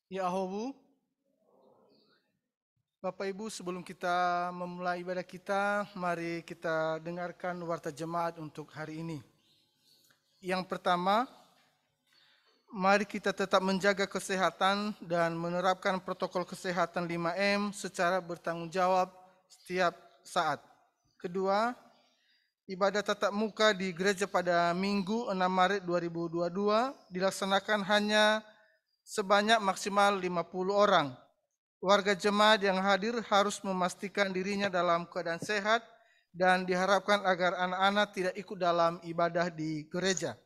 Ya Ahobu, Bapak Ibu, sebelum kita memulai ibadah kita, mari kita dengarkan warta jemaat untuk hari ini. Yang pertama, mari kita tetap menjaga kesehatan dan menerapkan protokol kesehatan 5M secara bertanggung jawab setiap saat. Kedua, ibadah tatap muka di gereja pada Minggu 6 Maret 2022 dilaksanakan hanya sebanyak maksimal 50 orang. Warga jemaat yang hadir harus memastikan dirinya dalam keadaan sehat dan diharapkan agar anak-anak tidak ikut dalam ibadah di gereja.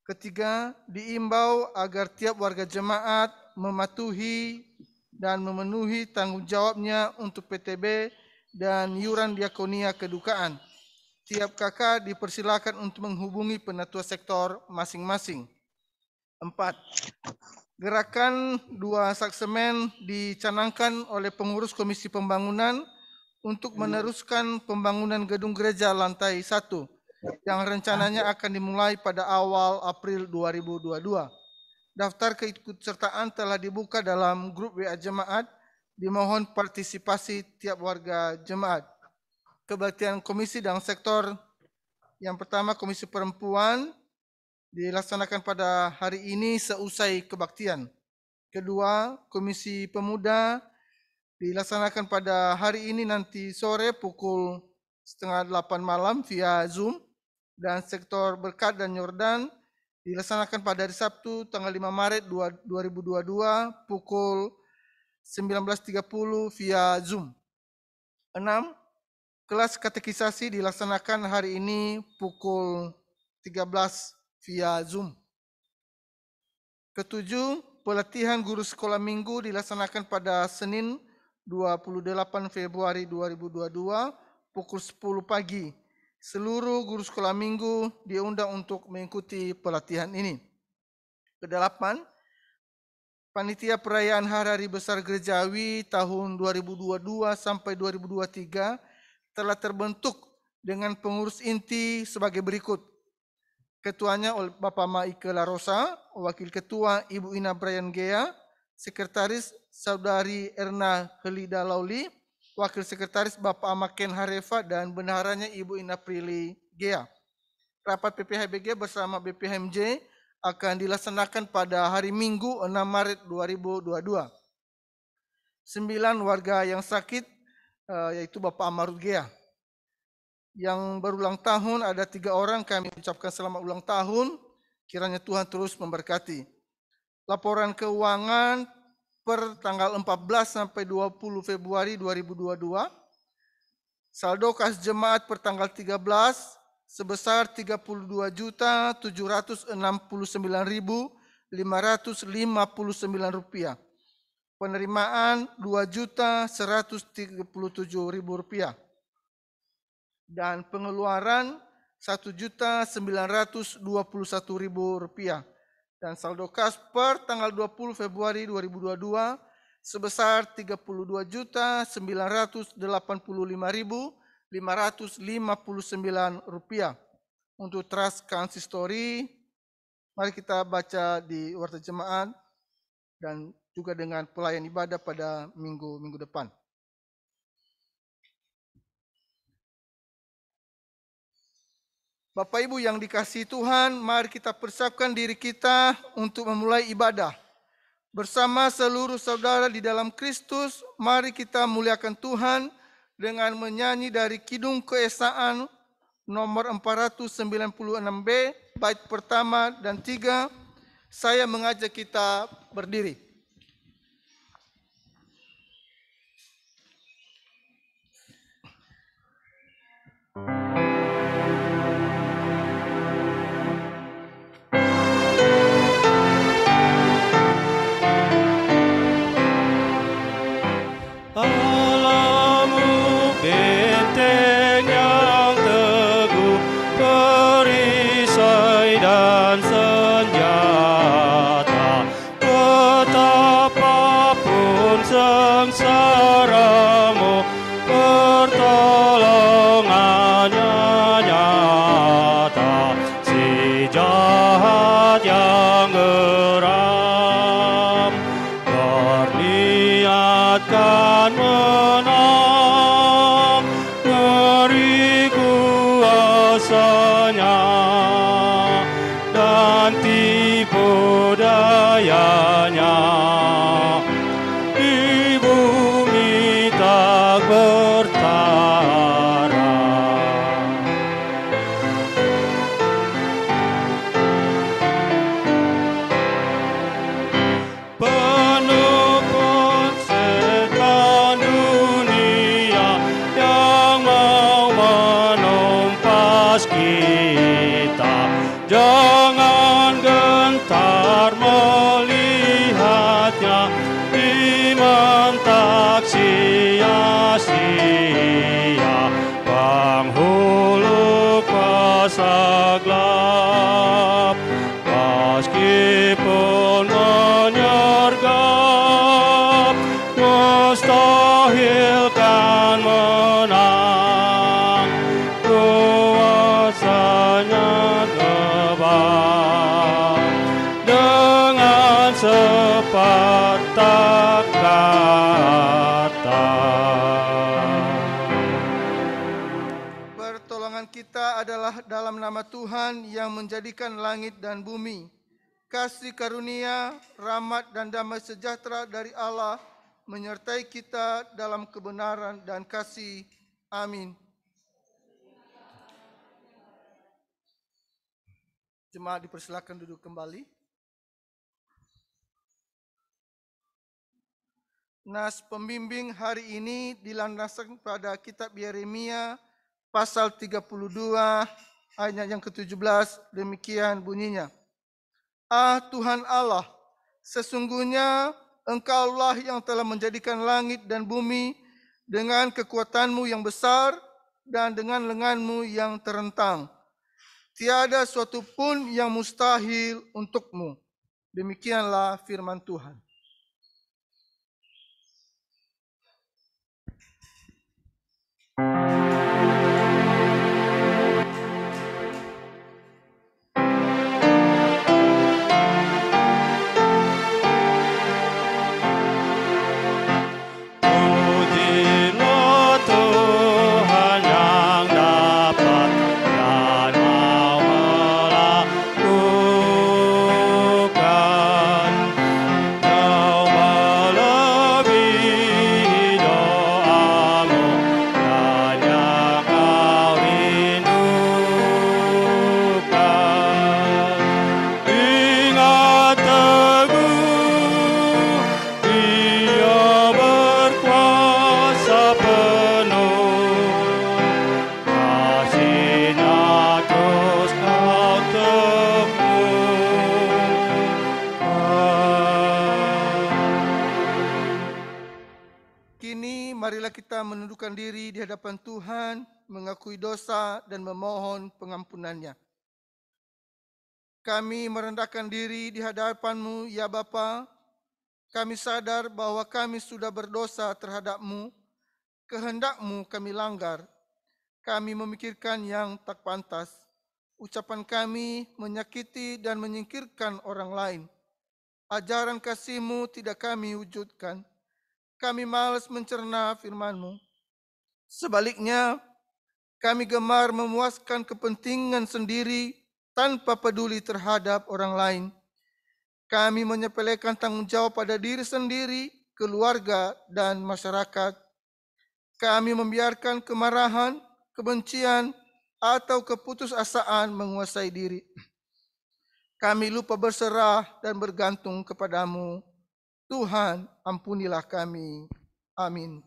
Ketiga, diimbau agar tiap warga jemaat mematuhi dan memenuhi tanggung jawabnya untuk PTB dan iuran diakonia kedukaan. Tiap kakak dipersilakan untuk menghubungi penatua sektor masing-masing. 4. Gerakan 2 saksemen dicanangkan oleh pengurus Komisi Pembangunan untuk meneruskan pembangunan gedung gereja lantai 1 yang rencananya akan dimulai pada awal April 2022. Daftar keikutsertaan telah dibuka dalam grup WA Jemaat. Dimohon partisipasi tiap warga jemaat. Kebaktian komisi dan sektor yang pertama, Komisi Perempuan, dilaksanakan pada hari ini seusai kebaktian. Kedua, Komisi Pemuda dilaksanakan pada hari ini nanti sore pukul 7:30 malam via Zoom. Dan sektor Berkat dan Yordan dilaksanakan pada hari Sabtu tanggal 5 Maret 2022 pukul 19:30 via Zoom. 6. Kelas katekisasi dilaksanakan hari ini pukul 13 via Zoom. Ketujuh, pelatihan guru sekolah minggu dilaksanakan pada Senin 28 Februari 2022 pukul 10 pagi. Seluruh guru sekolah minggu diundang untuk mengikuti pelatihan ini. Kedelapan, panitia perayaan Hari Besar Gerejawi tahun 2022 sampai 2023 telah terbentuk dengan pengurus inti sebagai berikut. Ketuanya oleh Bapak Maike Larosa, Wakil Ketua Ibu Ina Brian Gea, Sekretaris Saudari Erna Helida Lauli, Wakil Sekretaris Bapak Amaken Harefa, dan bendaharanya Ibu Ina Prilly Gea. Rapat PPHBG bersama BPHMJ akan dilaksanakan pada hari Minggu 6 Maret 2022. 9 warga yang sakit yaitu Bapak Amarud Gea. Yang berulang tahun ada 3 orang, kami ucapkan selamat ulang tahun, kiranya Tuhan terus memberkati. Laporan keuangan per tanggal 14 sampai 20 Februari 2022, saldo kas jemaat per tanggal 13 sebesar Rp32.069.559. Penerimaan Rp2.137.000. Dan pengeluaran Rp1.921.000. Dan saldo kas per tanggal 20 Februari 2022 sebesar Rp32.985.559. Untuk trust konsistori, mari kita baca di warta jemaat dan juga dengan pelayan ibadah pada minggu depan. Bapak Ibu yang dikasihi Tuhan, mari kita persiapkan diri kita untuk memulai ibadah. Bersama seluruh saudara di dalam Kristus, mari kita muliakan Tuhan dengan menyanyi dari Kidung Keesaan nomor 496B, bait pertama dan 3. Saya mengajak kita berdiri. kan menang, ngeri kuasanya dan tipu dayanya. Di bumi tak bertara. Penopang setan dunia yang mau menumpas kita, jangan gentar melihatnya, iman tak sia-sia. Penghulu kuasa gelap, meskipun menyergap, mustahil kan menang, kuasanya tebal dengan sepatah kata. Pertolongan kita adalah dalam nama Tuhan yang menjadikan langit dan bumi. Kasih karunia, rahmat dan damai sejahtera dari Allah menyertai kita dalam kebenaran dan kasih. Amin. Jemaat dipersilakan duduk kembali. Nas pembimbing hari ini dilandaskan pada kitab Yeremia pasal 32 ayat yang ke-17, demikian bunyinya. Ah Tuhan Allah, sesungguhnya Engkaulah yang telah menjadikan langit dan bumi dengan kekuatanmu yang besar dan dengan lenganmu yang terentang. Tiada suatu pun yang mustahil untukmu. Demikianlah firman Tuhan. Marilah kita menundukkan diri di hadapan Tuhan, mengakui dosa dan memohon pengampunannya. Kami merendahkan diri di hadapan-Mu, ya Bapa. Kami sadar bahwa kami sudah berdosa terhadap-Mu, kehendak-Mu kami langgar. Kami memikirkan yang tak pantas. Ucapan kami menyakiti dan menyingkirkan orang lain. Ajaran kasih-Mu tidak kami wujudkan. Kami malas mencerna firman-Mu. Sebaliknya, kami gemar memuaskan kepentingan sendiri tanpa peduli terhadap orang lain. Kami menyepelekan tanggung jawab pada diri sendiri, keluarga, dan masyarakat. Kami membiarkan kemarahan, kebencian, atau keputusasaan menguasai diri. Kami lupa berserah dan bergantung kepadamu. Tuhan, ampunilah kami. Amin.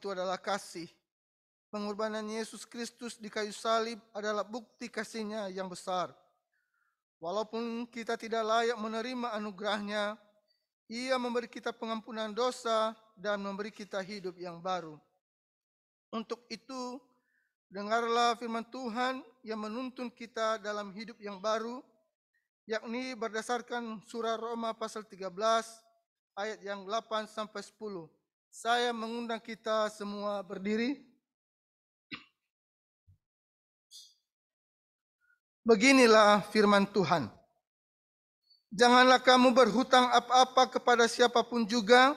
itu adalah kasih. Pengorbanan Yesus Kristus di kayu salib adalah bukti kasih-Nya yang besar. Walaupun kita tidak layak menerima anugerah-Nya, Ia memberi kita pengampunan dosa dan memberi kita hidup yang baru. Untuk itu, dengarlah firman Tuhan yang menuntun kita dalam hidup yang baru, yakni berdasarkan surah Roma pasal 13 ayat yang 8 sampai 10. Saya mengundang kita semua berdiri. Beginilah firman Tuhan. Janganlah kamu berhutang apa-apa kepada siapapun juga,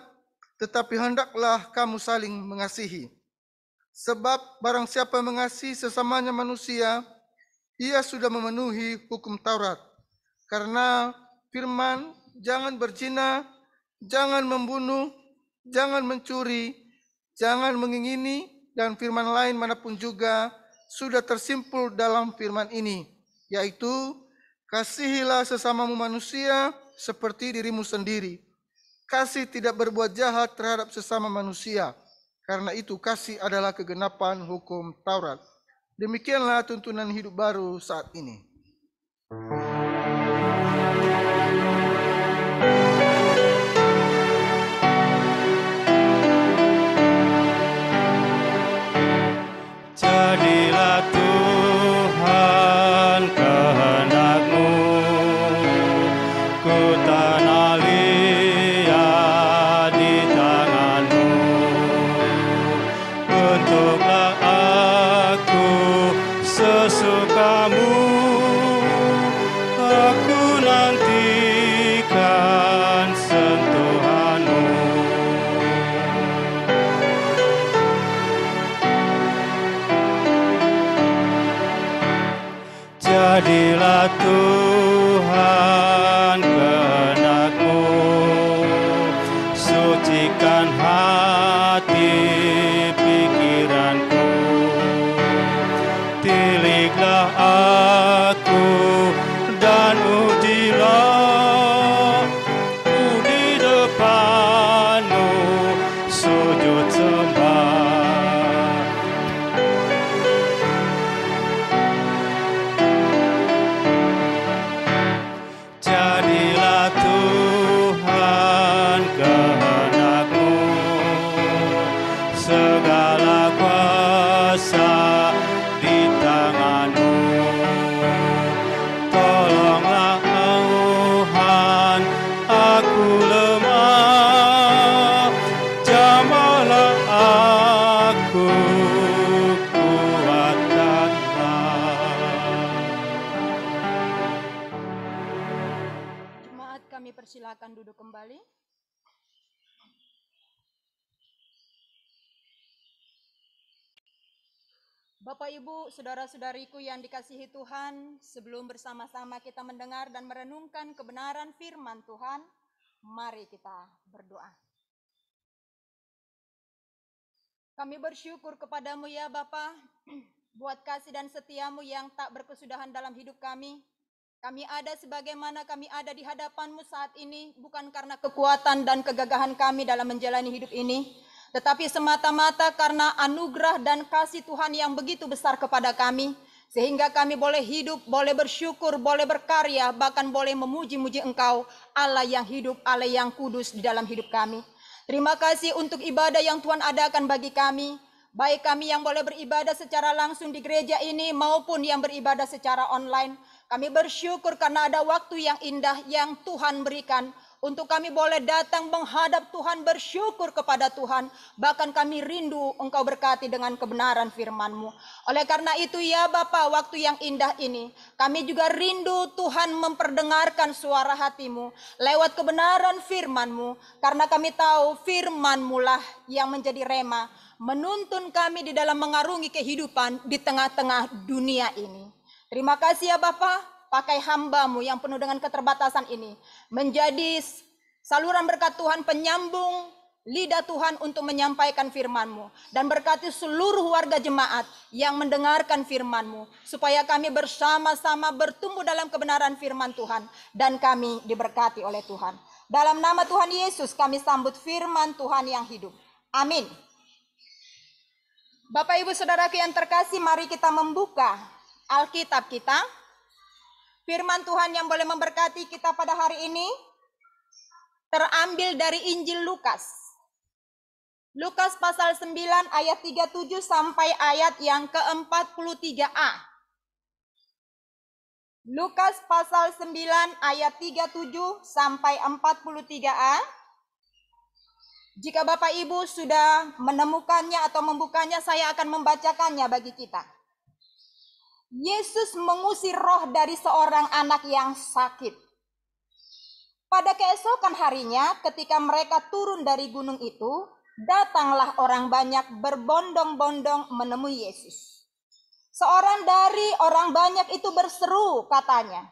tetapi hendaklah kamu saling mengasihi. Sebab barang siapa mengasihi sesamanya manusia, ia sudah memenuhi hukum Taurat. Karena firman, jangan berzina, jangan membunuh, jangan mencuri, jangan mengingini, dan firman lain manapun juga sudah tersimpul dalam firman ini, yaitu kasihilah sesamamu manusia seperti dirimu sendiri. Kasih tidak berbuat jahat terhadap sesama manusia, karena itu kasih adalah kegenapan hukum Taurat. Demikianlah tuntunan hidup baru saat ini. Jadilah Tuhan kehendak-Mu, ku tanah liat di tangan-Mu. Bentuklah aku sesuka-Mu, aku nantikan sentuhan-Mu. Jadilah Tuhan kehendak-Mu, sucikan hati pikiranku. Tiliklah aku dan ujilah ku di depan-Mu, sujud sembah. Jadilah Tuhan kehendak-Mu, segala kuasa di tangan-Mu. Tolonglah Tuhan, aku lemah, jamahlah aku, kuatkanlah. Jemaat, kami persilakan duduk kembali. Bapak, Ibu, saudara-saudariku yang dikasihi Tuhan, sebelum bersama-sama kita mendengar dan merenungkan kebenaran firman Tuhan, mari kita berdoa. Kami bersyukur kepadamu ya Bapa, buat kasih dan setiamu yang tak berkesudahan dalam hidup kami. Kami ada sebagaimana kami ada di hadapanmu saat ini, bukan karena kekuatan dan kegagahan kami dalam menjalani hidup ini, tetapi semata-mata karena anugerah dan kasih Tuhan yang begitu besar kepada kami, sehingga kami boleh hidup, boleh bersyukur, boleh berkarya, bahkan boleh memuji-muji Engkau, Allah yang hidup, Allah yang kudus di dalam hidup kami. Terima kasih untuk ibadah yang Tuhan adakan bagi kami, baik kami yang boleh beribadah secara langsung di gereja ini maupun yang beribadah secara online. Kami bersyukur karena ada waktu yang indah yang Tuhan berikan untuk kami boleh datang menghadap Tuhan, bersyukur kepada Tuhan. Bahkan kami rindu Engkau berkati dengan kebenaran firman-Mu. Oleh karena itu ya Bapa, waktu yang indah ini kami juga rindu Tuhan memperdengarkan suara hati-Mu lewat kebenaran firman-Mu. Karena kami tahu firman-Mu lah yang menjadi rema, menuntun kami di dalam mengarungi kehidupan di tengah-tengah dunia ini. Terima kasih ya Bapa, pakai hamba-Mu yang penuh dengan keterbatasan ini menjadi saluran berkat Tuhan, penyambung lidah Tuhan untuk menyampaikan firman-Mu. Dan berkati seluruh warga jemaat yang mendengarkan firman-Mu, supaya kami bersama-sama bertumbuh dalam kebenaran firman Tuhan, dan kami diberkati oleh Tuhan. Dalam nama Tuhan Yesus kami sambut firman Tuhan yang hidup. Amin. Bapak Ibu Saudaraku yang terkasih, mari kita membuka Alkitab kita. Firman Tuhan yang boleh memberkati kita pada hari ini terambil dari Injil Lukas. Lukas pasal 9 ayat 37 sampai ayat yang ke-43a. Lukas pasal 9 ayat 37 sampai 43a. Jika Bapak Ibu sudah menemukannya atau membukanya, saya akan membacakannya bagi kita. Yesus mengusir roh dari seorang anak yang sakit. Pada keesokan harinya, ketika mereka turun dari gunung itu, datanglah orang banyak berbondong-bondong menemui Yesus. Seorang dari orang banyak itu berseru, katanya,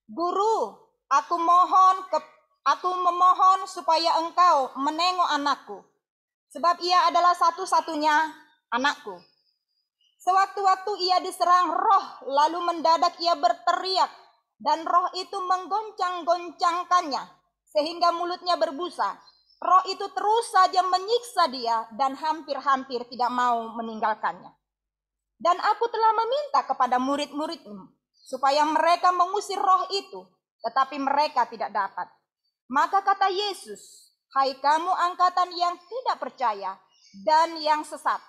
"Guru, aku memohon supaya engkau menengok anakku, sebab ia adalah satu-satunya anakku. Sewaktu-waktu ia diserang roh, lalu mendadak ia berteriak, dan roh itu menggoncang-goncangkannya, sehingga mulutnya berbusa. Roh itu terus saja menyiksa dia, dan hampir-hampir tidak mau meninggalkannya. Dan aku telah meminta kepada murid-muridmu, supaya mereka mengusir roh itu, tetapi mereka tidak dapat. Maka kata Yesus, hai kamu angkatan yang tidak percaya dan yang sesat,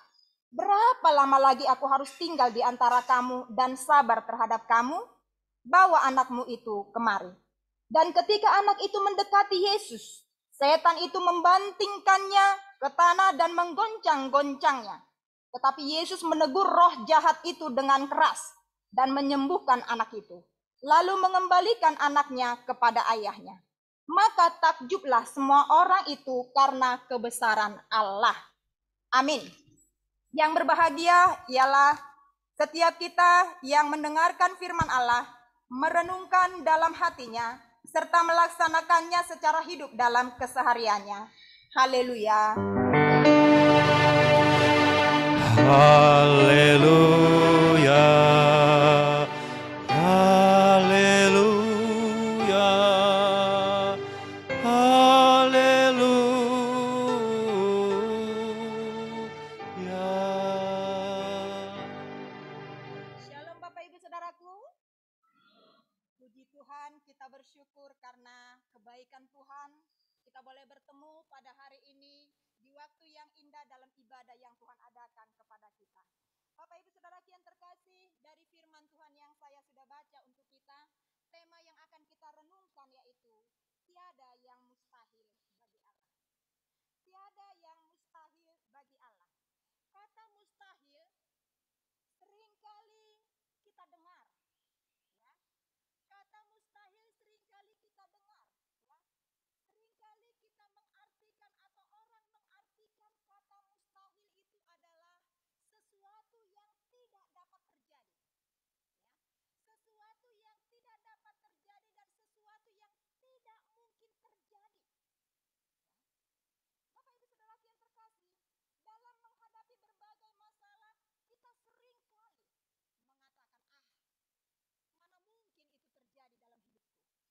berapa lama lagi aku harus tinggal di antara kamu dan sabar terhadap kamu? Bawa anakmu itu kemari." Dan ketika anak itu mendekati Yesus, setan itu membantingkannya ke tanah dan menggoncang-goncangnya. Tetapi Yesus menegur roh jahat itu dengan keras dan menyembuhkan anak itu, lalu mengembalikan anaknya kepada ayahnya. Maka takjublah semua orang itu karena kebesaran Allah. Amin. Yang berbahagia ialah setiap kita yang mendengarkan firman Allah, merenungkan dalam hatinya, serta melaksanakannya secara hidup dalam kesehariannya. Haleluya. Haleluya. Haleluya. Haleluya. Shalom Bapak Ibu Saudaraku. Puji Tuhan, kita bersyukur karena kebaikan Tuhan. Kita boleh bertemu pada hari ini di waktu yang indah dalam ibadah yang Tuhan adakan kepada kita. Bapak Ibu Saudaraku yang terkasih, dari firman Tuhan yang saya sudah baca untuk kita, tema yang akan kita renungkan yaitu tiada yang mustahil bagi Allah. Tiada yang mustahil bagi Allah. Kata mustahil seringkali kita dengar. Ya. Kata mustahil seringkali kita dengar. Ya. Seringkali kita mengartikan atau orang mengartikan kata mustahil itu adalah sesuatu yang tidak dapat terjadi. Ya. Sesuatu yang tidak dapat terjadi dan sesuatu yang tidak mungkin terjadi. Bapak Ibu Saudara yang terkasih, dalam menghadapi berbagai masalah, kita sering kali mengatakan, mana mungkin itu terjadi dalam hidupku.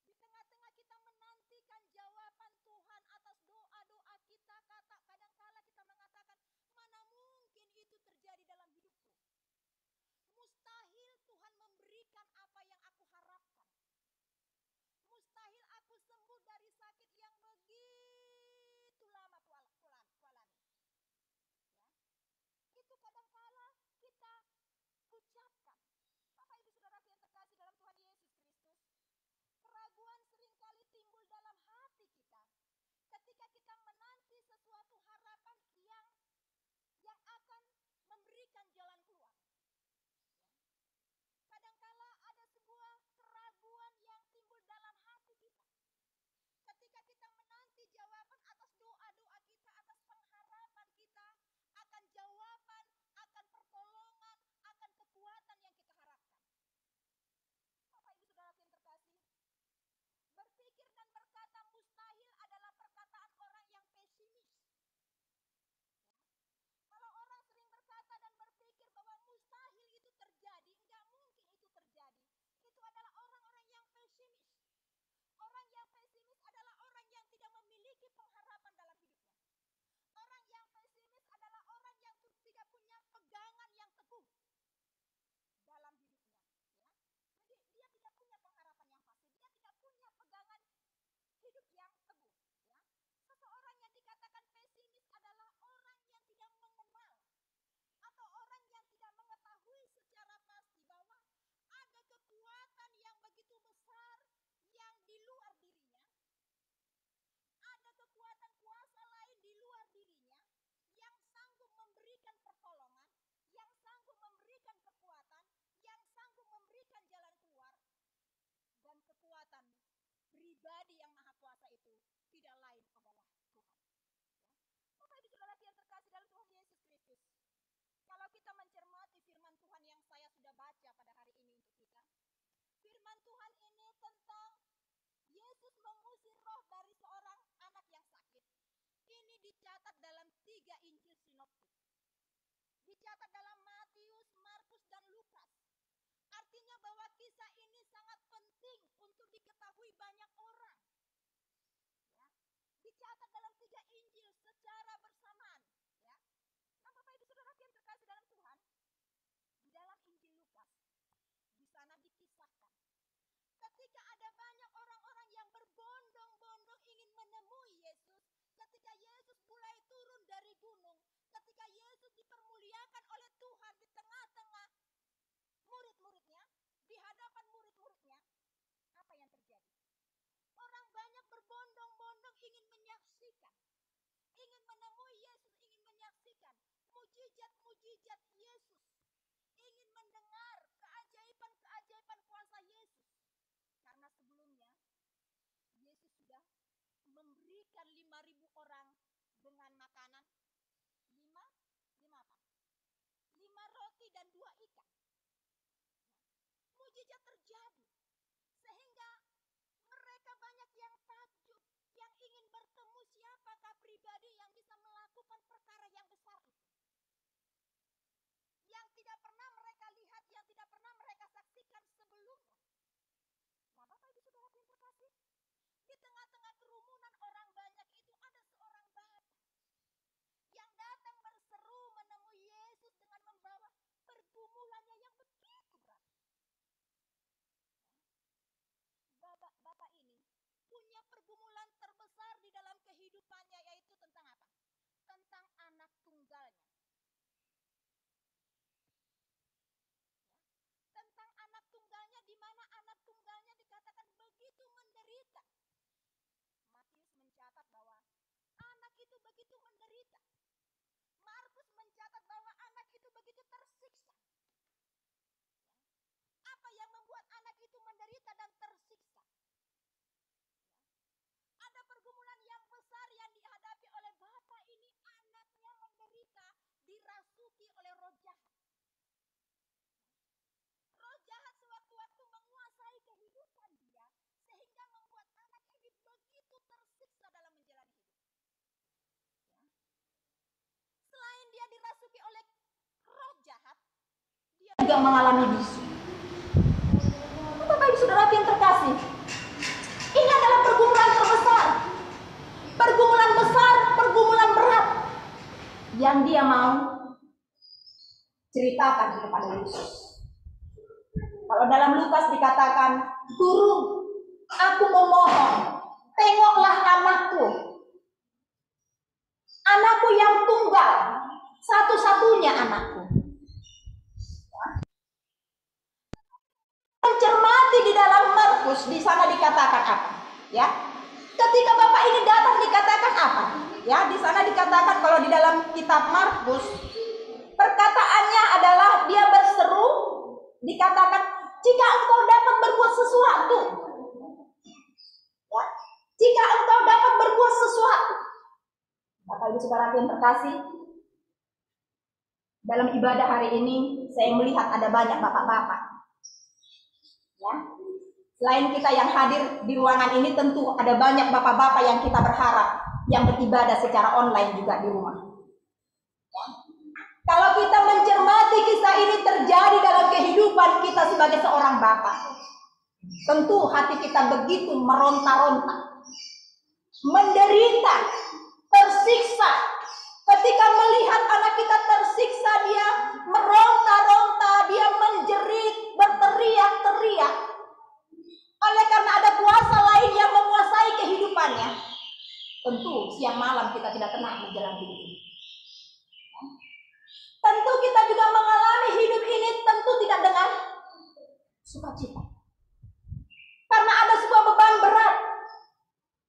Di tengah-tengah kita menantikan jawaban Tuhan atas doa-doa kita, kadangkala kita mengatakan, mana mungkin itu terjadi dalam hidupku. Mustahil Tuhan memberikan apa yang aku harapkan. Mustahil aku sembuh dari sakit yang begitu lama kualami. Ya. Itu kadangkala kita ucapkan. Bapak Ibu Saudara yang terkasih dalam Tuhan Yesus Kristus, keraguan seringkali timbul dalam hati kita ketika kita menanti sesuatu harapan yang akan memberikan jalan keluar. Kadangkala ada sebuah keraguan yang timbul dalam hati kita ketika kita menanti jawaban atas doa-doa kita, atas pengharapan kita akan jawaban, akan pertolongan, akan kekuatan yang kita harapkan. Bapak Ibu Saudara yang terkasih, berpikir dan berkata mustahil adalah perkataan orang yang pesimis. Kalau orang sering berkata dan berpikir bahwa hidup yang teguh. Ya. Seseorang yang dikatakan pesimis adalah orang yang tidak mengenal atau orang yang tidak mengetahui secara pasti bahwa ada kekuatan yang begitu besar yang di luar dirinya, ada kekuatan kuasa lain di luar dirinya yang sanggup memberikan pertolongan, yang sanggup memberikan kekuatan, yang sanggup memberikan jalan keluar. Dan kekuatan pribadi yang maha kuasa itu tidak lain adalah Tuhan. Ya. Bapak Ibu Saudara yang terkasih dalam Tuhan Yesus Kristus, kalau kita mencermati firman Tuhan yang saya sudah baca pada hari ini untuk kita, firman Tuhan ini tentang Yesus mengusir roh dari seorang anak yang sakit. Ini dicatat dalam 3 Injil sinoptik. Dicatat dalam Matius, Markus, dan Lukas. Artinya bahwa kisah ini sangat penting untuk diketahui banyak orang. Ya. Dicatat dalam 3 Injil secara bersamaan. Ya. Nah, Bapak Ibu Saudara yang terkasih dalam Tuhan, di dalam Injil Lukas, di sana dikisahkan ketika ada banyak orang-orang yang berbondong-bondong ingin menemui Yesus, ketika Yesus mulai turun dari gunung, ketika Yesus dipermuliakan oleh Tuhan di tengah-tengah murid-muridnya, di hadapan murid-muridnya, apa yang terjadi? Orang banyak berbondong-bondong ingin menyaksikan, ingin menemui Yesus, ingin menyaksikan mujizat-mujizat Yesus, ingin mendengar keajaiban-keajaiban kuasa Yesus. Karena sebelumnya Yesus sudah memberikan 5.000 orang dengan makanan 5 apa? 5 roti dan 2 ikan. Mujizat terjadi sehingga mereka banyak yang takjub, yang ingin bertemu siapakah pribadi yang bisa melakukan perkara yang besar itu, yang tidak pernah mereka lihat, yang tidak pernah mereka saksikan sebelumnya. Nah, Bapak Ibu Saudara yang terkasih, di tengah-tengah kerumunan orang banyak itu ada seorang bapak yang datang berseru menemui Yesus dengan membawa pergumulannya yang begitu berat. Bapak ini punya pergumulan terbesar di dalam kehidupannya, yaitu tentang apa? Tentang anak tunggalnya. Tentang anak tunggalnya, di mana anak tunggalnya dikatakan begitu menderita. Matius mencatat bahwa anak itu begitu menderita. Markus mencatat bahwa anak itu begitu tersiksa. Apa yang membuat anak itu menderita dan tersiksa? Ada pergumulan yang besar yang dihadapi oleh bapak ini. Anaknya menderita, dirasuki oleh roh jahat. Roh jahat sewaktu-waktu menguasai kehidupan dia, sehingga membuat anak ini begitu tersiksa dalam menjalani hidup. Ya. Selain dia dirasuki oleh roh jahat, dia juga mengalami bisu. Bapak Ibu Saudara yang terkasih, ini adalah pergumulan terbesar, pergumulan besar, pergumulan berat yang dia mau ceritakan kepada Yesus. Kalau dalam Lukas dikatakan, "Guru, aku memohon, tengoklah anakku. Anakku yang tunggal, satu-satunya anakku." Mencermati di dalam Markus, di sana dikatakan apa? Ya, ketika bapak ini datang dikatakan apa? Ya, di sana dikatakan kalau di dalam kitab Markus, perkataannya adalah dia berseru, dikatakan, "Jika engkau dapat berbuat sesuatu." Ya, jika engkau dapat berbuat sesuatu. Bapak Ibu Saudara yang terkasih, dalam ibadah hari ini saya melihat ada banyak bapak-bapak. Ya. Selain kita yang hadir di ruangan ini, tentu ada banyak bapak-bapak yang kita berharap yang beribadah secara online juga di rumah. Ya. Kalau kita mencermati kisah ini terjadi dalam kehidupan kita sebagai seorang bapak, tentu hati kita begitu meronta-ronta, menderita, tersiksa. Ketika melihat anak kita tersiksa, dia meronta-ronta, dia menjerit, berteriak-teriak. Oleh karena ada kuasa lain yang menguasai kehidupan Tentu siang malam kita tidak tenang menjalani hidup ini. Tentu kita juga mengalami hidup ini tentu tidak dengan sukacita. Karena ada sebuah beban berat,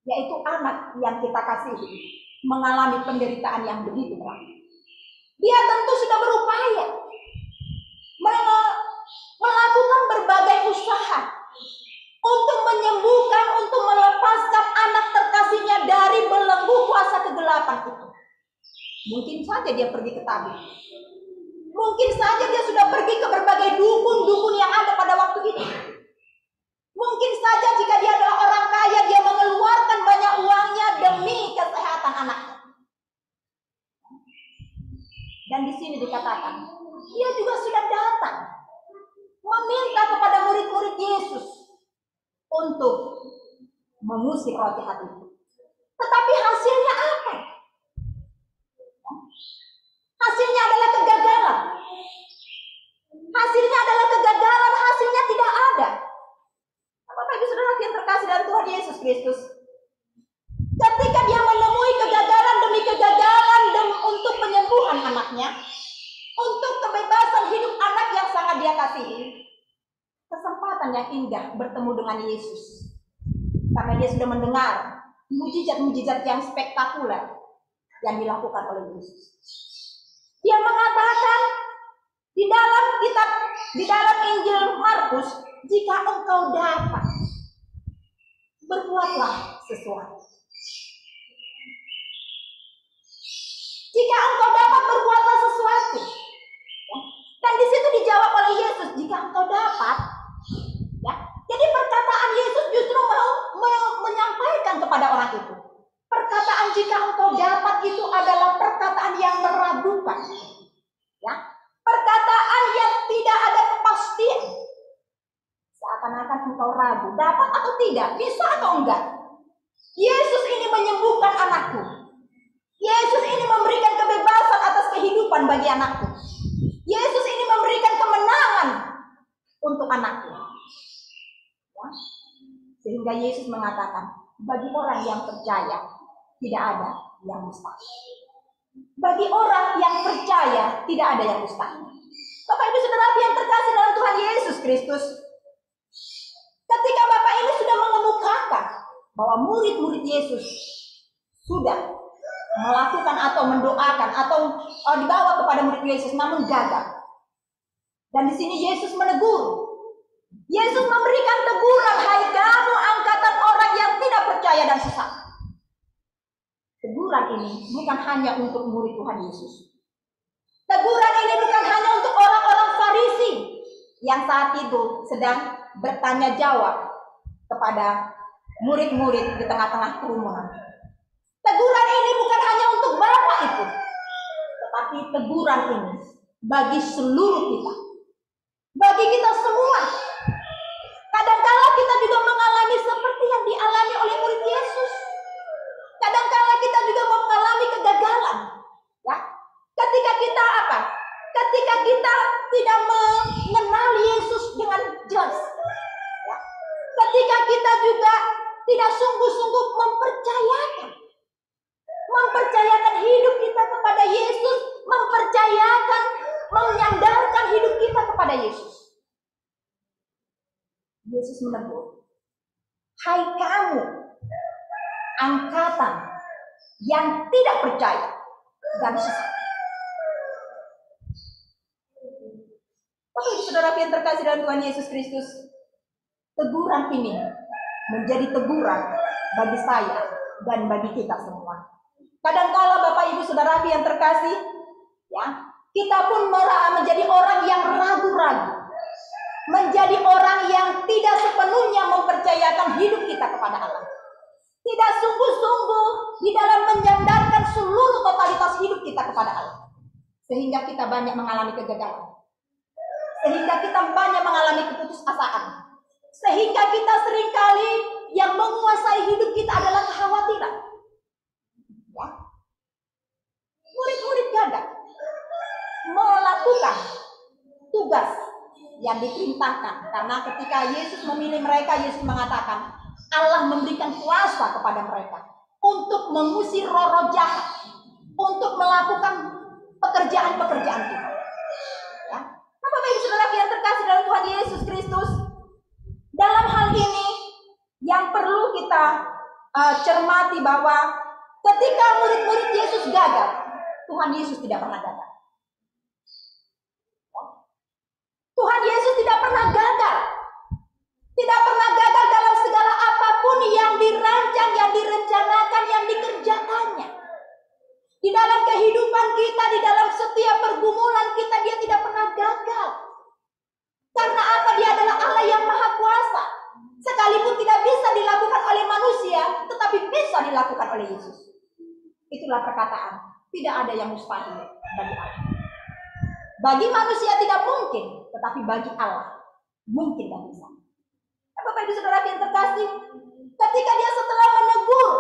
yaitu anak yang kita kasihi mengalami penderitaan yang begitu berat. Dia tentu sudah berupaya melakukan berbagai usaha untuk menyembuhkan, untuk melepaskan anak terkasihnya dari belenggu kuasa kegelapan itu. Mungkin saja dia pergi ke tabib. Mungkin saja dia sudah pergi ke berbagai dukun-dukun yang ada pada waktu itu. Mungkin saja jika dia adalah orang kaya, dia mengeluarkan banyak uangnya demi kesehatan anaknya. Dan di sini dikatakan, dia juga sudah datang meminta kepada murid-murid Yesus untuk mengusir roh jahat itu. Tetapi hasilnya apa? Hasilnya adalah kegagalan. Hasilnya adalah kegagalan, hasilnya tidak ada. Bapak Ibu Saudara yang terkasih dalam Tuhan Yesus Kristus, ketika dia menemui kegagalan demi kegagalan untuk penyembuhan anaknya, untuk kebebasan hidup anak yang sangat dia kasihi, kesempatan yang indah bertemu dengan Yesus. Karena dia sudah mendengar mujizat-mujizat yang spektakuler yang dilakukan oleh Yesus. Dia mengatakan di dalam Injil Markus, jika engkau dapat, berbuatlah sesuatu. Jika engkau dapat, berbuatlah sesuatu. Dan di situ dijawab oleh Yesus, jika engkau dapat. Ya. Jadi perkataan Yesus justru menyampaikan kepada orang itu. Perkataan jika engkau dapat itu adalah perkataan yang meragukan. Ya. Perkataan yang tidak ada kepastian. Seakan-akan engkau ragu, dapat atau tidak, bisa atau enggak. Yesus ini menyembuhkan anakku. Yesus ini memberikan kebebasan atas kehidupan bagi anakku. Yesus ini memberikan kemenangan untuk anakku. Ya. Sehingga Yesus mengatakan, bagi orang yang percaya, tidak ada yang mustahil. Bagi orang yang percaya, tidak ada yang mustahil. Bapak Ibu Saudara yang terkasih dalam Tuhan Yesus Kristus, ketika Bapak ini sudah mengemukakan bahwa murid-murid Yesus sudah melakukan atau mendoakan atau dibawa kepada murid Yesus namun gagal. Dan di sini Yesus menegur. Yesus memberikan teguran, hai kamu angkatan orang yang tidak percaya dan sesat. Teguran ini bukan hanya untuk murid Tuhan Yesus. Teguran ini bukan hanya untuk orang-orang Farisi yang saat itu sedang bertanya jawab kepada murid-murid di tengah-tengah kerumunan. Teguran ini bukan hanya untuk Bapak itu, tetapi teguran ini bagi seluruh kita, bagi kita semua. Kadang-kala kita juga mengalami seperti yang dialami oleh murid Yesus. Kadang-kala kita juga mengalami kegagalan. Ya, ketika kita apa? Ketika kita tidak mengenal Yesus dengan jelas. Ya. Ketika kita juga tidak sungguh-sungguh mempercayakan hidup kita kepada Yesus, menyandarkan hidup kita kepada Yesus. Yesus menegur, hai kamu angkatan yang tidak percaya dan sesat. Bapak Ibu Saudara yang terkasih dalam Tuhan Yesus Kristus, teguran ini menjadi teguran bagi saya dan bagi kita semua. Kadangkala Bapak Ibu Saudara yang terkasih, ya, kita pun menjadi orang yang ragu-ragu, menjadi orang yang tidak sepenuhnya mempercayakan hidup kita kepada Allah, tidak sungguh-sungguh di dalam menyandarkan seluruh totalitas hidup kita kepada Allah, sehingga kita banyak mengalami kegagalan, sehingga kita banyak mengalami keputusasaan, sehingga kita seringkali yang menguasai hidup kita adalah kekhawatiran. Ya. Murid-murid gagal melakukan tugas yang diperintahkan, karena ketika Yesus memilih mereka, Yesus mengatakan Allah memberikan kuasa kepada mereka untuk mengusir roh-roh jahat, untuk melakukan pekerjaan-pekerjaan Tuhan. Ya. Nah, Bapak Ibu Saudara yang terkasih dalam Tuhan Yesus Kristus, dalam hal ini yang perlu kita cermati bahwa ketika murid-murid Yesus gagal, Tuhan Yesus tidak pernah gagal. Tuhan Yesus tidak pernah gagal. Tidak pernah gagal dalam segala apapun yang dirancang, yang direncanakan, yang dikerjakannya. Di dalam kehidupan kita, di dalam setiap pergumulan kita, dia tidak pernah gagal. Karena apa? Dia adalah Allah yang Maha Kuasa. Sekalipun tidak bisa dilakukan oleh manusia, tetapi bisa dilakukan oleh Yesus. Itulah perkataan, tidak ada yang mustahil bagi Allah. Bagi manusia tidak mungkin, tetapi bagi Allah mungkin dan bisa. Bapak Ibu Saudara yang terkasih, ketika dia setelah menegur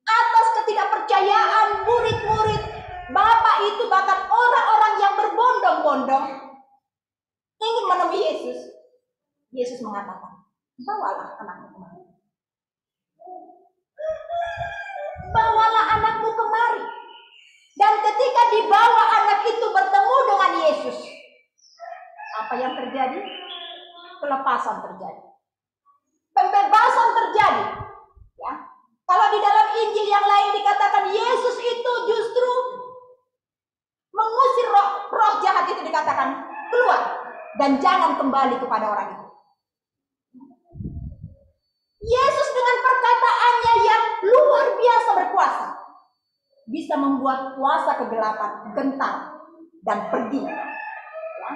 atas ketidakpercayaan murid-murid, Bapak itu bahkan orang-orang yang berbondong-bondong ingin menemui Yesus. Yesus mengatakan, bawalah anakmu kemari. Bawalah anakmu kemari. Dan ketika dibawa anak itu bertemu dengan Yesus, apa yang terjadi? Kelepasan terjadi. Pembebasan terjadi. Ya. Kalau di dalam Injil yang lain dikatakan Yesus itu justru mengusir roh jahat itu, dikatakan keluar dan jangan kembali kepada orang itu. Yesus dengan perkataannya yang luar biasa berkuasa bisa membuat kuasa kegelapan gentar dan pergi, ya,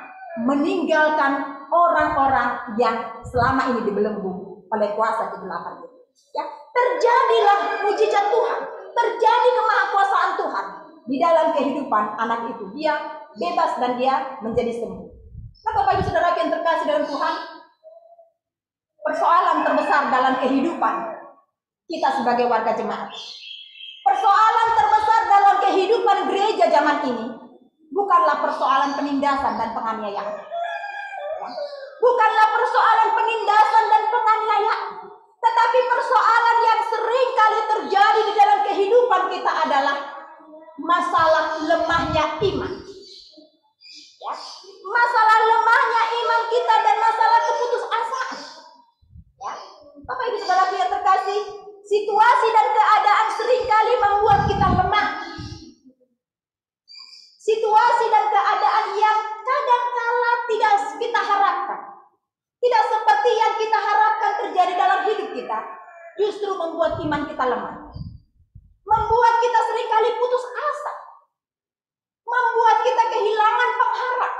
meninggalkan orang-orang yang selama ini dibelenggu oleh kuasa kegelapan itu. Ya, terjadilah mujizat Tuhan, terjadi kemahakuasaan Tuhan di dalam kehidupan anak itu. Dia bebas dan dia menjadi sembuh. Nah, Bapak Ibu Saudara yang terkasih dalam Tuhan, persoalan terbesar dalam kehidupan kita sebagai warga jemaat, persoalan terbesar dalam kehidupan gereja zaman ini bukanlah persoalan penindasan dan penganiayaan. Bukanlah persoalan penindasan dan penganiayaan, tetapi persoalan yang sering kali terjadi di dalam kehidupan kita adalah masalah lemahnya iman. Ya, masalah lemahnya iman kita dan masalah keputusasaan. Ya, Bapak Ibu Saudara yang terkasih, situasi dan keadaan seringkali membuat kita lemah. Situasi dan keadaan yang kadang-kala tidak kita harapkan, tidak seperti yang kita harapkan terjadi dalam hidup kita, justru membuat iman kita lemah, membuat kita seringkali putus asa, membuat kita kehilangan pengharapan.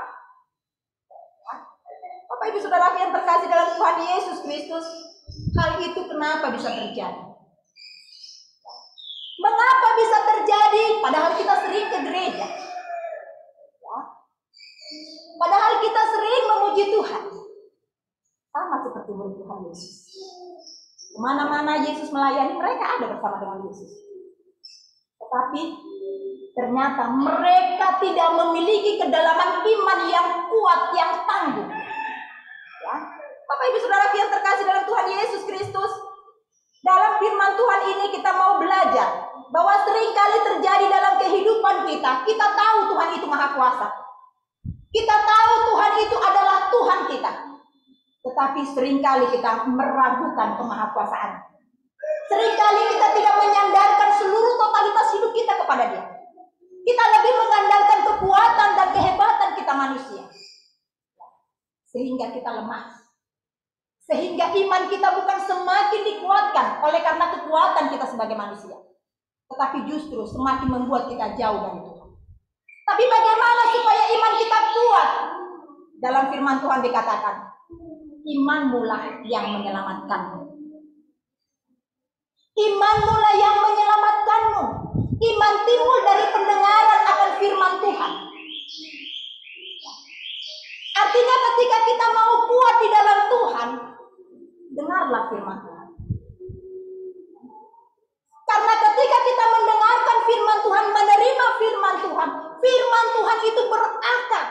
Bapak Ibu Saudara yang terkasih dalam Tuhan Yesus Kristus, hal itu kenapa bisa terjadi? Mengapa bisa terjadi padahal kita sering ke gereja? Padahal kita sering memuji Tuhan. Sama seperti murid Tuhan Yesus. Kemana-mana Yesus melayani, mereka ada bersama dengan Yesus. Tetapi ternyata mereka tidak memiliki kedalaman iman yang kuat, yang tangguh. Ya. Bapak Ibu Saudara yang terkasih dalam Tuhan Yesus Kristus, dalam firman Tuhan ini kita mau belajar bahwa seringkali terjadi dalam kehidupan kita, kita tahu Tuhan itu Maha Kuasa. Kita tahu Tuhan itu adalah Tuhan kita. Tetapi seringkali kita meragukan kemahakuasaan. Seringkali kita tidak menyandarkan seluruh totalitas hidup kita kepada Dia. Kita lebih mengandalkan kekuatan dan kehebatan kita manusia. Sehingga kita lemah. Sehingga iman kita bukan semakin dikuatkan oleh karena kekuatan kita sebagai manusia, tetapi justru semakin membuat kita jauh dari Tuhan. Tapi bagaimana supaya iman kita kuat? Dalam firman Tuhan dikatakan, imanmulah yang menyelamatkanmu. Imanmulah yang menyelamatkanmu. Iman timbul dari pendengaran akan firman Tuhan. Artinya ketika kita mau kuat di dalam Tuhan, dengarlah firman Tuhan. Karena ketika kita mendengarkan firman Tuhan, menerima firman Tuhan itu berakar.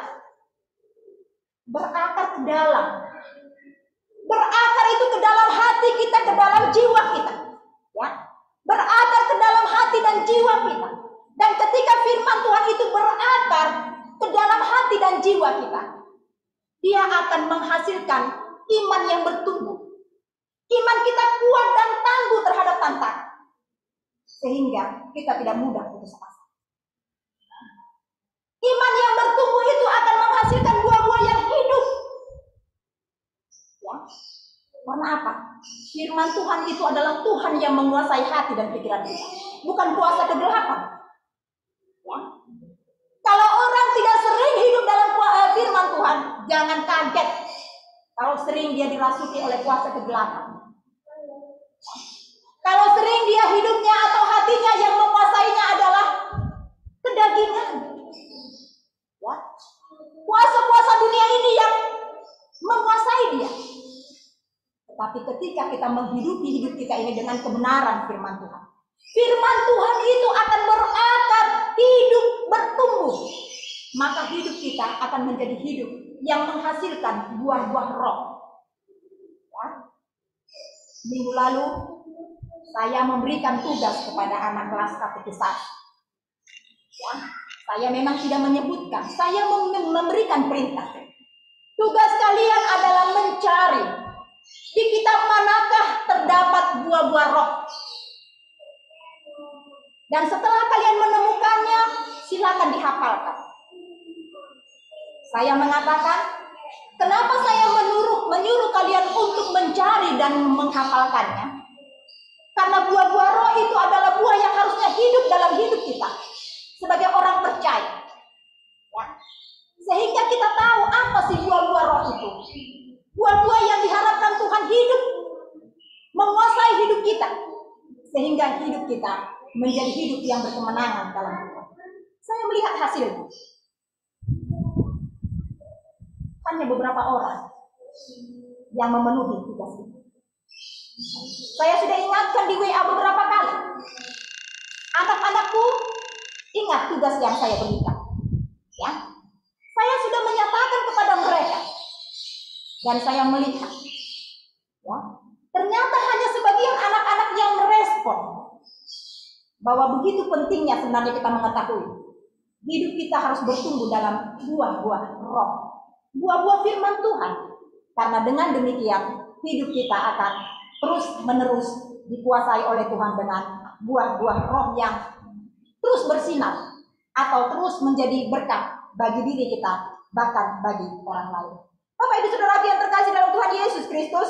Berakar ke dalam. Berakar itu ke dalam hati kita, ke dalam jiwa kita. Ya. Berakar sehingga kita tidak mudah putus asa. Iman yang bertumbuh itu akan menghasilkan buah-buah yang hidup. Ya. Karena apa? Firman Tuhan itu adalah Tuhan yang menguasai hati dan pikiran kita, bukan kuasa kegelapan. Ya. Kalau orang tidak sering hidup dalam firman Tuhan, jangan kaget kalau sering dia dirasuki oleh kuasa kegelapan. Kalau sering dia hidupnya atau hatinya yang menguasainya adalah kedagingan. Ya. Kuasa-kuasa dunia ini yang menguasai dia. Tetapi ketika kita menghidupi hidup kita ini dengan kebenaran firman Tuhan, firman Tuhan itu akan berakar, hidup, bertumbuh. Maka hidup kita akan menjadi hidup yang menghasilkan buah-buah roh. Ya. Minggu lalu saya memberikan tugas kepada anak kelas katekisat. Ya. Saya memang tidak menyebutkan, saya memberikan perintah. Tugas kalian adalah mencari di kitab manakah terdapat buah-buah roh. Dan setelah kalian menemukannya, silakan dihafalkan. Saya mengatakan, kenapa saya menyuruh kalian untuk mencari dan menghafalkannya? Karena buah-buah roh itu adalah buah yang harusnya hidup dalam hidup kita sebagai orang percaya. Ya. Sehingga kita tahu apa sih buah-buah roh itu. Buah-buah yang diharapkan Tuhan hidup, menguasai hidup kita. Sehingga hidup kita menjadi hidup yang berkemenangan dalam Tuhan. Saya melihat hasilnya. Hanya beberapa orang yang memenuhi tugas itu. Saya sudah ingatkan di WA beberapa kali. Anak-anakku, ingat tugas yang saya berikan. Ya. Saya sudah menyatakan kepada mereka. Dan saya melihat. Ya, ternyata hanya sebagian anak-anak yang merespon. Bahwa begitu pentingnya sebenarnya kita mengetahui. Hidup kita harus bertumbuh dalam buah-buah roh. Buah-buah firman Tuhan. Karena dengan demikian, hidup kita akan terus-menerus dikuasai oleh Tuhan dengan buah-buah roh yang terus bersinar atau terus menjadi berkat bagi diri kita, bahkan bagi orang lain. Bapak Ibu Saudara yang terkasih dalam Tuhan Yesus Kristus,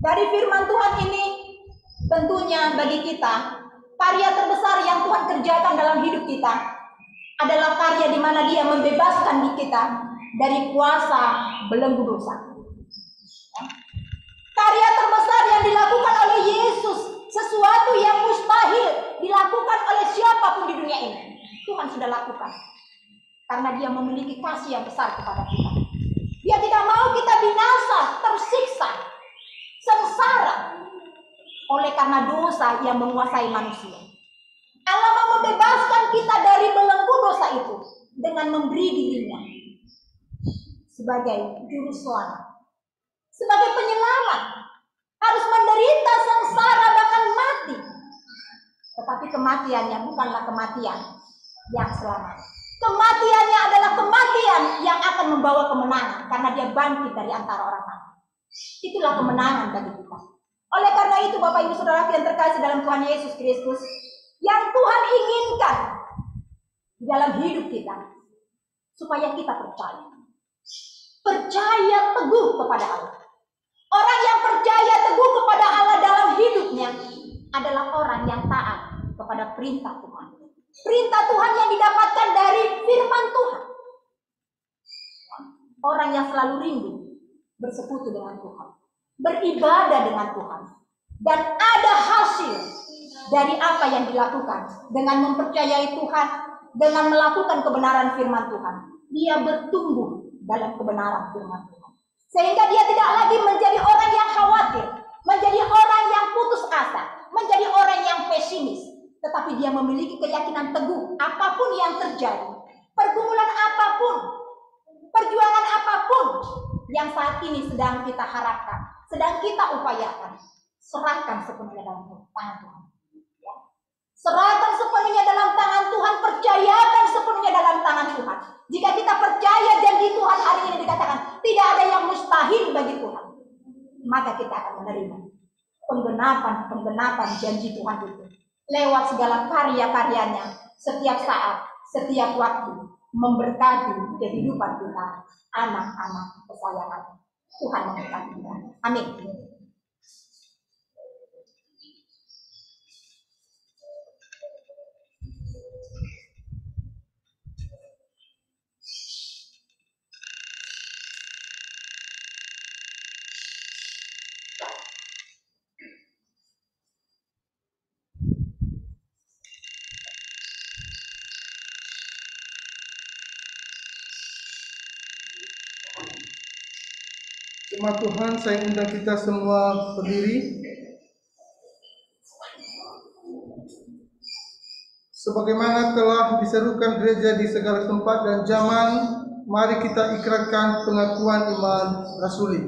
dari firman Tuhan ini tentunya bagi kita karya terbesar yang Tuhan kerjakan dalam hidup kita adalah karya di mana Dia membebaskan kita dari kuasa belenggu dosa. Karya terbesar yang dilakukan oleh Yesus, sesuatu yang mustahil dilakukan oleh siapapun di dunia ini, Tuhan sudah lakukan. Karena Dia memiliki kasih yang besar kepada kita. Dia tidak mau kita binasa, tersiksa, sengsara oleh karena dosa yang menguasai manusia. Allah mau membebaskan kita dari belenggu dosa itu dengan memberi dirinya sebagai juru selamat, sebagai penyelamat, harus menderita sengsara bahkan mati. Tetapi kematiannya bukanlah kematian yang selamat. Kematiannya adalah kematian yang akan membawa kemenangan karena Dia bangkit dari antara orang mati. Itulah kemenangan bagi kita. Oleh karena itu Bapak Ibu Saudara yang terkasih dalam Tuhan Yesus Kristus, yang Tuhan inginkan di dalam hidup kita supaya kita percaya. Percaya teguh kepada Allah. Orang yang percaya teguh kepada Allah dalam hidupnya adalah orang yang taat kepada perintah Tuhan. Perintah Tuhan yang didapatkan dari firman Tuhan. Orang yang selalu rindu bersekutu dengan Tuhan, beribadah dengan Tuhan, dan ada hasil dari apa yang dilakukan dengan mempercayai Tuhan, dengan melakukan kebenaran firman Tuhan. Dia bertumbuh dalam kebenaran firman Tuhan, sehingga dia tidak lagi menjadi orang yang khawatir, menjadi orang yang putus asa, menjadi orang yang pesimis. Tetapi dia memiliki keyakinan teguh apapun yang terjadi, pergumulan apapun, perjuangan apapun yang saat ini sedang kita harapkan, sedang kita upayakan, serahkan sepenuhnya dalam tangan Tuhan. Serahkan sepenuhnya dalam tangan Tuhan, percayakan sepenuhnya dalam tangan Tuhan. Jika kita percaya janji Tuhan hari ini dikatakan tidak ada yang mustahil bagi Tuhan, maka kita akan menerima. penggenapan janji Tuhan itu lewat segala karya-karyanya setiap saat, setiap waktu, memberkati kehidupan kita, anak-anak kesayangan Tuhan memberkati kita. Amin. Jemaat Tuhan, saya undang kita semua berdiri. Sebagaimana telah diserukan gereja di segala tempat dan zaman, mari kita ikrarkan pengakuan iman rasuli.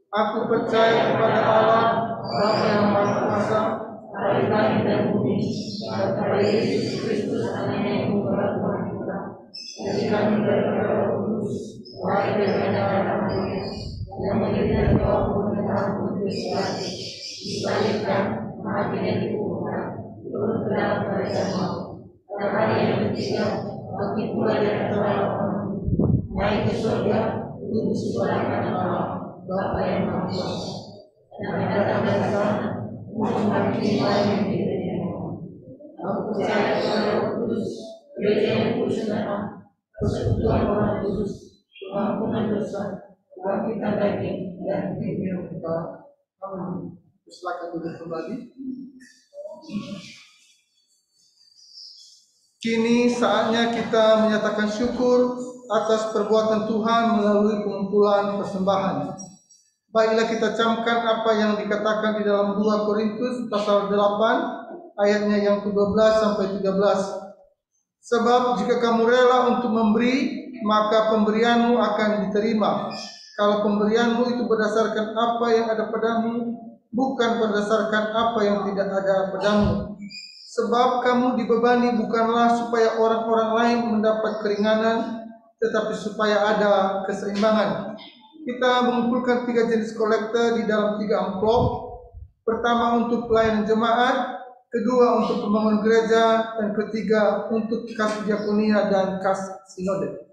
Aku percaya kepada Allah, Bapa yang Maha Kuasa, Bapa langit dan bumi, dan kepada Yesus Kristus, Anaknya yang Tuhan kita, yang kami dari Roh Kudus, lahir dari darah Maria, yang menjadi Roh dan ampun dosa, disalibkan, mati dan dikuburkan, turun ke dalam kerajaan maut. Pada hari yang ketiga, bangkit pula dari antara orang, naik ke surga, duduk di sebelah kanan Allah, Bapa yang Maha Kuasa, dan datang dari sana untuk menghakimi lain yang tidak. Aku percaya kepada Roh Kudus, gereja yang kudus dan am, persekutuan orang kudus, pengampunan dosa, kebangkitan daging dan hidup yang kekal. Amin. Silakan duduk kembali. Kini saatnya kita menyatakan syukur atas perbuatan Tuhan melalui pengumpulan persembahan. Baiklah kita camkan apa yang dikatakan di dalam 2 Korintus pasal 8 ayatnya yang ke-12 sampai 13. Sebab jika kamu rela untuk memberi, maka pemberianmu akan diterima. Kalau pemberianmu itu berdasarkan apa yang ada padamu, bukan berdasarkan apa yang tidak ada padamu. Sebab kamu dibebani bukanlah supaya orang-orang lain mendapat keringanan, tetapi supaya ada keseimbangan. Kita mengumpulkan 3 jenis kolektor di dalam 3 amplop. Pertama untuk pelayanan jemaat, kedua untuk pembangunan gereja, dan ketiga untuk kas diakonia dan kas sinode.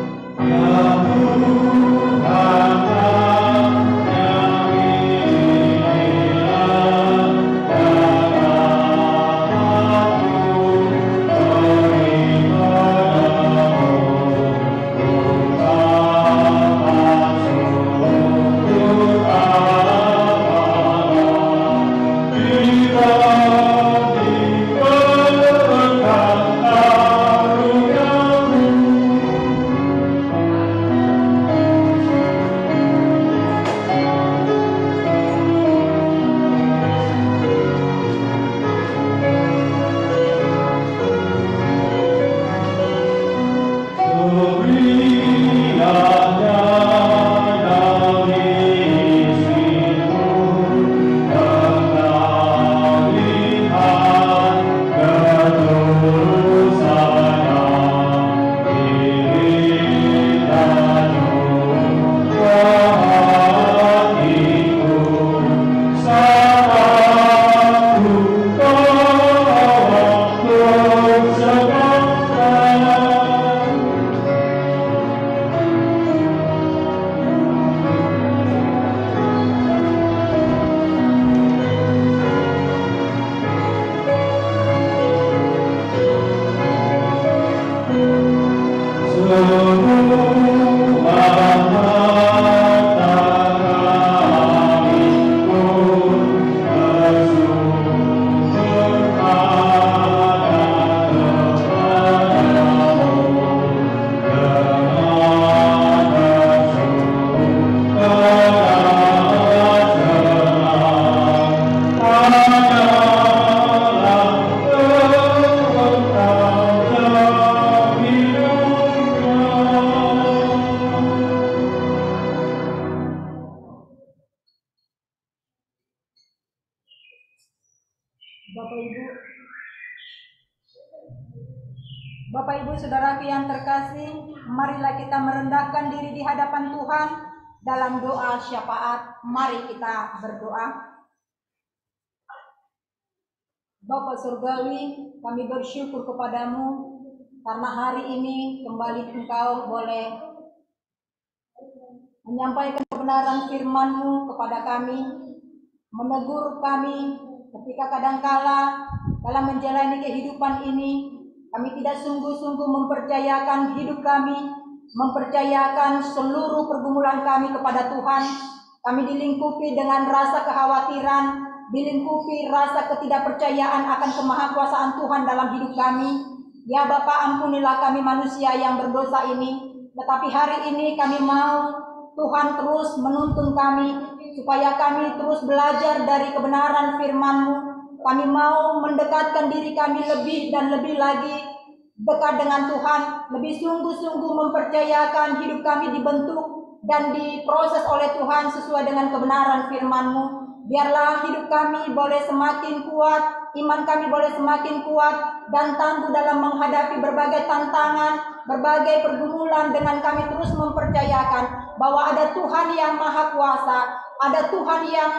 Aku Bapak Ibu saudaraku yang terkasih, marilah kita merendahkan diri di hadapan Tuhan dalam doa syafaat. Mari kita berdoa. Bapa Surgawi, kami bersyukur kepadamu karena hari ini kembali Engkau boleh menyampaikan kebenaran firman-Mu kepada kami, menegur kami ketika kadangkala dalam menjalani kehidupan ini kami tidak sungguh-sungguh mempercayakan hidup kami, mempercayakan seluruh pergumulan kami kepada Tuhan. Kami dilingkupi dengan rasa kekhawatiran, dilingkupi rasa ketidakpercayaan akan kemahakuasaan Tuhan dalam hidup kami. Ya Bapa, ampunilah kami manusia yang berdosa ini. Tetapi hari ini kami mau Tuhan terus menuntun kami, supaya kami terus belajar dari kebenaran firman-Mu. Kami mau mendekatkan diri kami lebih dan lebih lagi dekat dengan Tuhan, lebih sungguh-sungguh mempercayakan hidup kami dibentuk dan diproses oleh Tuhan sesuai dengan kebenaran firman-Mu. Biarlah hidup kami boleh semakin kuat, iman kami boleh semakin kuat dan tangguh dalam menghadapi berbagai tantangan, berbagai pergumulan, dengan kami terus mempercayakan bahwa ada Tuhan yang maha kuasa, ada Tuhan yang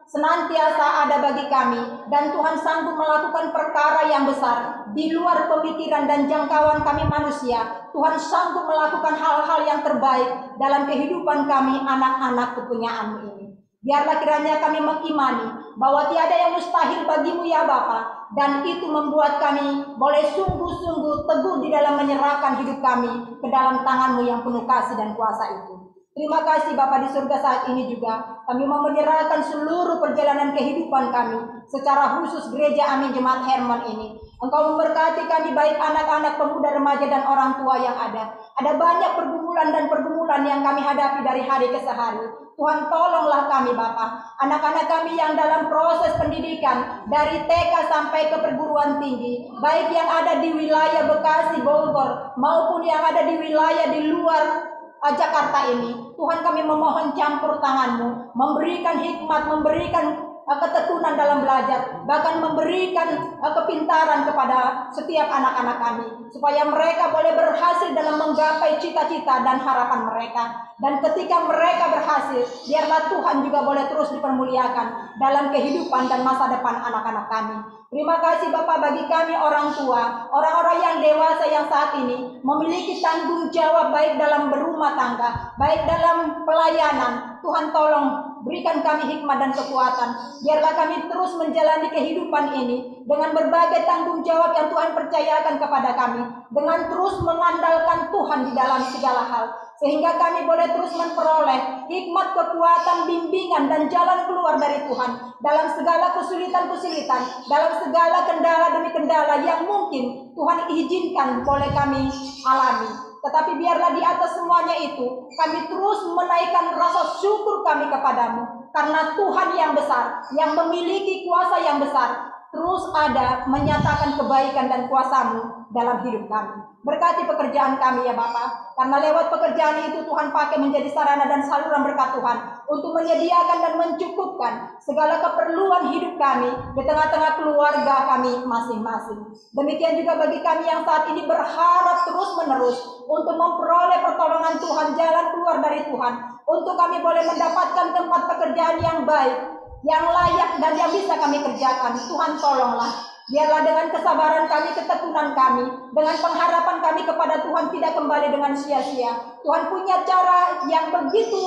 senantiasa ada bagi kami, dan Tuhan sanggup melakukan perkara yang besar di luar pemikiran dan jangkauan kami manusia. Tuhan sanggup melakukan hal-hal yang terbaik dalam kehidupan kami anak-anak kepunyaan-Mu ini. Biarlah kiranya kami mengimani bahwa tiada yang mustahil bagi-Mu ya Bapa, dan itu membuat kami boleh sungguh-sungguh teguh di dalam menyerahkan hidup kami ke dalam tangan-Mu yang penuh kasih dan kuasa itu. Terima kasih Bapa di surga, saat ini juga kami mau menyerahkan seluruh perjalanan kehidupan kami, secara khusus gereja Amin Jemaat Hermon ini. Engkau memberkati kami, baik anak-anak, pemuda, remaja, dan orang tua yang ada. Ada banyak pergumulan dan pergumulan yang kami hadapi dari hari ke hari. Tuhan, tolonglah kami Bapa, anak-anak kami yang dalam proses pendidikan dari TK sampai ke perguruan tinggi, baik yang ada di wilayah Bekasi, Bogor, maupun yang ada di wilayah di luar Jakarta ini. Tuhan, kami memohon campur tangan-Mu, memberikan hikmat, memberikan ketekunan dalam belajar, bahkan memberikan kepintaran kepada setiap anak-anak kami, supaya mereka boleh berhasil dalam menggapai cita-cita dan harapan mereka. Dan ketika mereka berhasil, biarlah Tuhan juga boleh terus dipermuliakan dalam kehidupan dan masa depan anak-anak kami. Terima kasih Bapak bagi kami orang tua, orang-orang yang dewasa yang saat ini memiliki tanggung jawab baik dalam berumah tangga, baik dalam pelayanan. Tuhan, tolong berikan kami hikmat dan kekuatan. Biarlah kami terus menjalani kehidupan ini dengan berbagai tanggung jawab yang Tuhan percayakan kepada kami, dengan terus mengandalkan Tuhan di dalam segala hal, sehingga kami boleh terus memperoleh hikmat, kekuatan, bimbingan, dan jalan keluar dari Tuhan dalam segala kesulitan-kesulitan, dalam segala kendala demi kendala yang mungkin Tuhan izinkan boleh kami alami. Tetapi biarlah di atas semuanya itu kami terus menaikkan rasa syukur kami kepadamu, karena Tuhan yang besar, yang memiliki kuasa yang besar, terus ada menyatakan kebaikan dan kuasa-Mu dalam hidup kami. Berkati pekerjaan kami ya Bapa, karena lewat pekerjaan itu Tuhan pakai menjadi sarana dan saluran berkat Tuhan untuk menyediakan dan mencukupkan segala keperluan hidup kami di tengah-tengah keluarga kami masing-masing. Demikian juga bagi kami yang saat ini berharap terus-menerus untuk memperoleh pertolongan Tuhan, jalan keluar dari Tuhan, untuk kami boleh mendapatkan tempat pekerjaan yang baik, yang layak, dan yang bisa kami kerjakan. Tuhan, tolonglah. Biarlah dengan kesabaran kami, ketekunan kami, dengan pengharapan kami kepada Tuhan tidak kembali dengan sia-sia. Tuhan punya cara yang begitu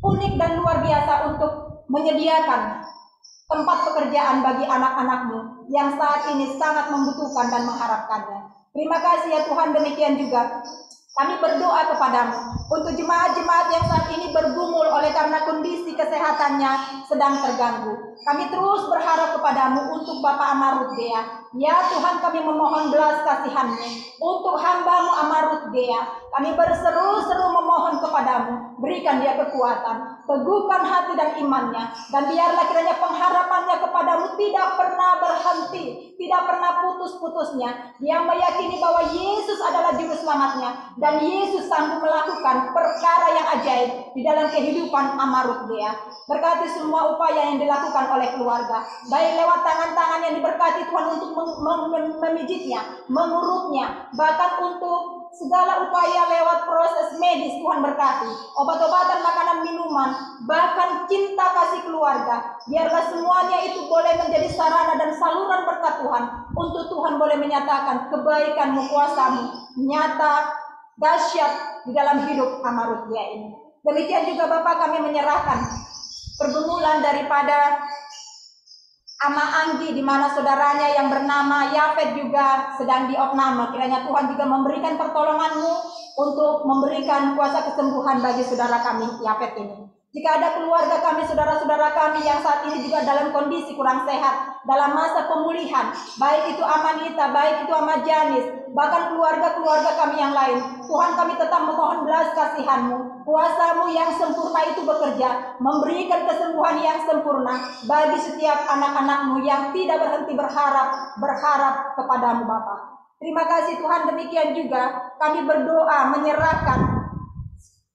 unik dan luar biasa untuk menyediakan tempat pekerjaan bagi anak-anak-Mu yang saat ini sangat membutuhkan dan mengharapkannya. Terima kasih ya Tuhan. Demikian juga kami berdoa kepadamu untuk jemaat-jemaat yang saat ini bergumul oleh karena kondisi kesehatannya sedang terganggu. Kami terus berharap kepadamu untuk Bapak Amarut Dea. Ya Tuhan, kami memohon belas kasihan-Mu untuk hamba-Mu Amarut Dea. Kami berseru-seru memohon kepadamu, berikan dia kekuatan, teguhkan hati dan imannya, dan biarlah kiranya pengharapannya kepadamu tidak pernah berhenti, tidak pernah putus-putusnya. Dia meyakini bahwa Yesus adalah juru selamatnya dan Yesus sanggup melakukan perkara yang ajaib di dalam kehidupan Amarut Dea. Berkati semua upaya yang dilakukan oleh keluarga, baik lewat tangan-tangan yang diberkati Tuhan untuk memijitnya, mengurutnya, bahkan untuk segala upaya lewat proses medis Tuhan berkati, obat-obatan, makanan, minuman, bahkan cinta kasih keluarga. Biarlah semuanya itu boleh menjadi sarana dan saluran berkat Tuhan untuk Tuhan boleh menyatakan kebaikan-Mu, kuasa-Mu nyata, dahsyat di dalam hidup Amarut Dea ini. Demikian juga Bapak, kami menyerahkan pergumulan daripada Ama Anggi, di mana saudaranya yang bernama Yafet juga sedang diopname. Kiranya Tuhan juga memberikan pertolongan-Mu untuk memberikan kuasa kesembuhan bagi saudara kami Yafet ini. Jika ada keluarga kami, saudara-saudara kami yang saat ini juga dalam kondisi kurang sehat, dalam masa pemulihan, baik itu Amanita, baik itu Ama Janis, bahkan keluarga-keluarga kami yang lain, Tuhan, kami tetap memohon belas kasihan-Mu, kuasa-Mu yang sempurna itu bekerja, memberikan kesembuhan yang sempurna bagi setiap anak-anak-Mu yang tidak berhenti berharap kepadamu Bapa. Terima kasih Tuhan. Demikian juga kami berdoa menyerahkan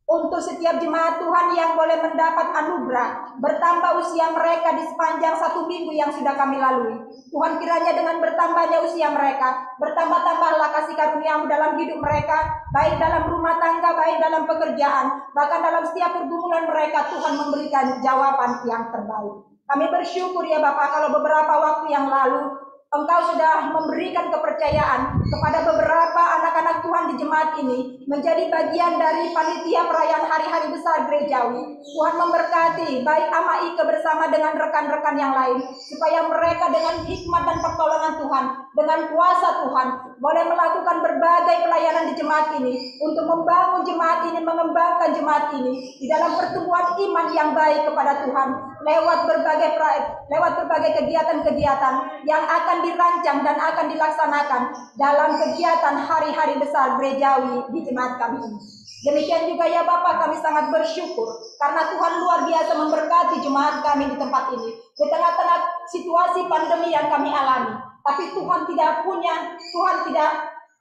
untuk setiap jemaat Tuhan yang boleh mendapat anugerah, bertambah usia mereka di sepanjang 1 minggu yang sudah kami lalui. Tuhan, kiranya dengan bertambahnya usia mereka, bertambah-tambahlah kasih karunia-Mu dalam hidup mereka, baik dalam rumah tangga, baik dalam pekerjaan, bahkan dalam setiap pergumulan mereka, Tuhan memberikan jawaban yang terbaik. Kami bersyukur ya Bapak, kalau beberapa waktu yang lalu Engkau sudah memberikan kepercayaan kepada beberapa anak-anak Tuhan di jemaat ini menjadi bagian dari panitia perayaan hari-hari besar gerejawi. Tuhan memberkati baik Ama Ike bersama dengan rekan-rekan yang lain, supaya mereka dengan hikmat dan pertolongan Tuhan, dengan kuasa Tuhan, boleh melakukan berbagai pelayanan di jemaat ini untuk membangun jemaat ini, mengembangkan jemaat ini di dalam pertumbuhan iman yang baik kepada Tuhan lewat berbagai kegiatan-kegiatan yang akan dirancang dan akan dilaksanakan dalam kegiatan hari-hari besar gerejawi di jemaat kami ini. Demikian juga ya Bapak, kami sangat bersyukur karena Tuhan luar biasa memberkati jemaat kami di tempat ini di tengah-tengah situasi pandemi yang kami alami. Tapi Tuhan tidak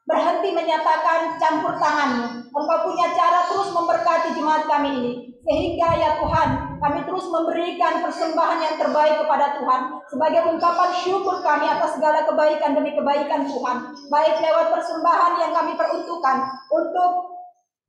berhenti menyatakan campur tangan-Mu. Engkau punya cara terus memberkati jemaat kami ini, sehingga ya Tuhan, kami terus memberikan persembahan yang terbaik kepada Tuhan sebagai ungkapan syukur kami atas segala kebaikan demi kebaikan Tuhan, baik lewat persembahan yang kami peruntukkan untuk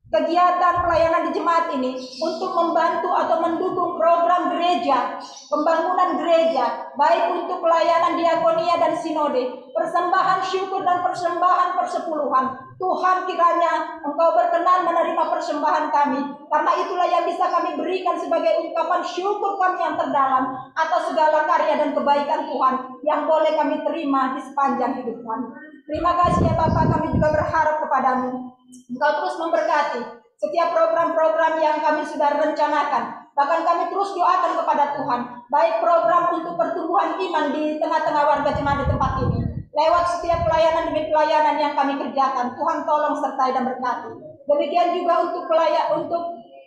kegiatan pelayanan di jemaat ini, untuk membantu atau mendukung program gereja, pembangunan gereja, baik untuk pelayanan diakonia dan sinode, persembahan syukur dan persembahan persepuluhan. Tuhan, kiranya Engkau berkenan menerima persembahan kami, karena itulah yang bisa kami berikan sebagai ungkapan syukur kami yang terdalam atas segala karya dan kebaikan Tuhan yang boleh kami terima di sepanjang hidup kami. Terima kasih ya Bapak, kami juga berharap kepadamu Engkau terus memberkati setiap program-program yang kami sudah rencanakan. Bahkan kami terus doakan kepada Tuhan, baik program untuk pertumbuhan iman di tengah-tengah warga jemaat di tempat ini, lewat setiap pelayanan demi pelayanan yang kami kerjakan. Tuhan tolong sertai dan berkati. Demikian juga untuk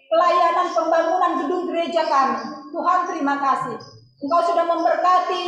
pelayanan pembangunan gedung gereja kami. Tuhan, terima kasih. Engkau sudah memberkati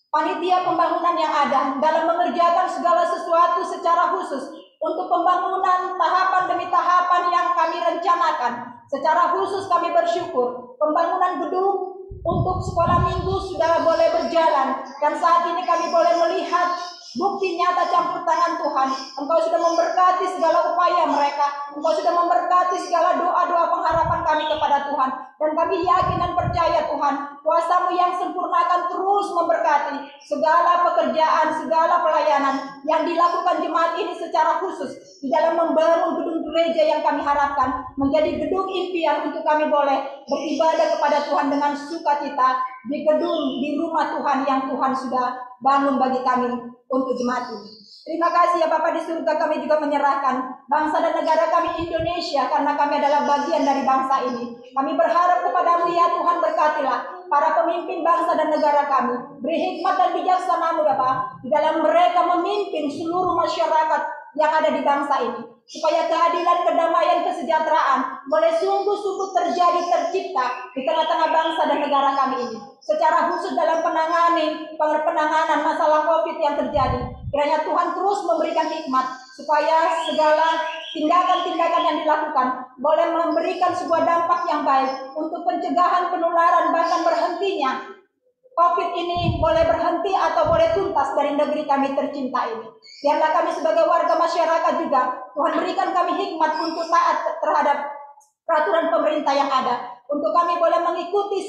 panitia pembangunan yang ada dalam mengerjakan segala sesuatu secara khusus untuk pembangunan tahapan demi tahapan yang kami rencanakan. Secara khusus kami bersyukur pembangunan gedung untuk sekolah minggu sudah boleh berjalan, dan saat ini kami boleh melihat bukti nyata campur tangan Tuhan. Engkau sudah memberkati segala upaya mereka, Engkau sudah memberkati segala doa-doa pengharapan kami kepada Tuhan. Dan kami yakin dan percaya Tuhan, kuasa-Mu yang sempurna akan terus memberkati segala pekerjaan, segala pelayanan yang dilakukan jemaat ini secara khusus di dalam membangun gedung gereja yang kami harapkan menjadi gedung impian untuk kami boleh beribadah kepada Tuhan dengan sukacita di gedung, di rumah Tuhan yang Tuhan sudah bangun bagi kami untuk jemaat ini. Terima kasih ya Bapak, di surga kami juga menyerahkan bangsa dan negara kami Indonesia, karena kami adalah bagian dari bangsa ini. Kami berharap kepada-Mu ya Tuhan, berkatilah para pemimpin bangsa dan negara kami. Beri hikmat dan bijaksana-Mu Bapak di dalam mereka memimpin seluruh masyarakat yang ada di bangsa ini, supaya keadilan, kedamaian, kesejahteraan boleh sungguh-sungguh tercipta di tengah-tengah bangsa dan negara kami ini. Secara khusus dalam penangani penanganan masalah COVID yang terjadi. Kiranya Tuhan terus memberikan hikmat supaya segala tindakan-tindakan yang dilakukan boleh memberikan sebuah dampak yang baik untuk pencegahan penularan, bahkan berhentinya COVID ini boleh berhenti atau boleh tuntas dari negeri kami tercinta ini. Biarlah kami sebagai warga masyarakat juga, Tuhan berikan kami hikmat untuk taat terhadap peraturan pemerintah yang ada. Untuk kami boleh mengikuti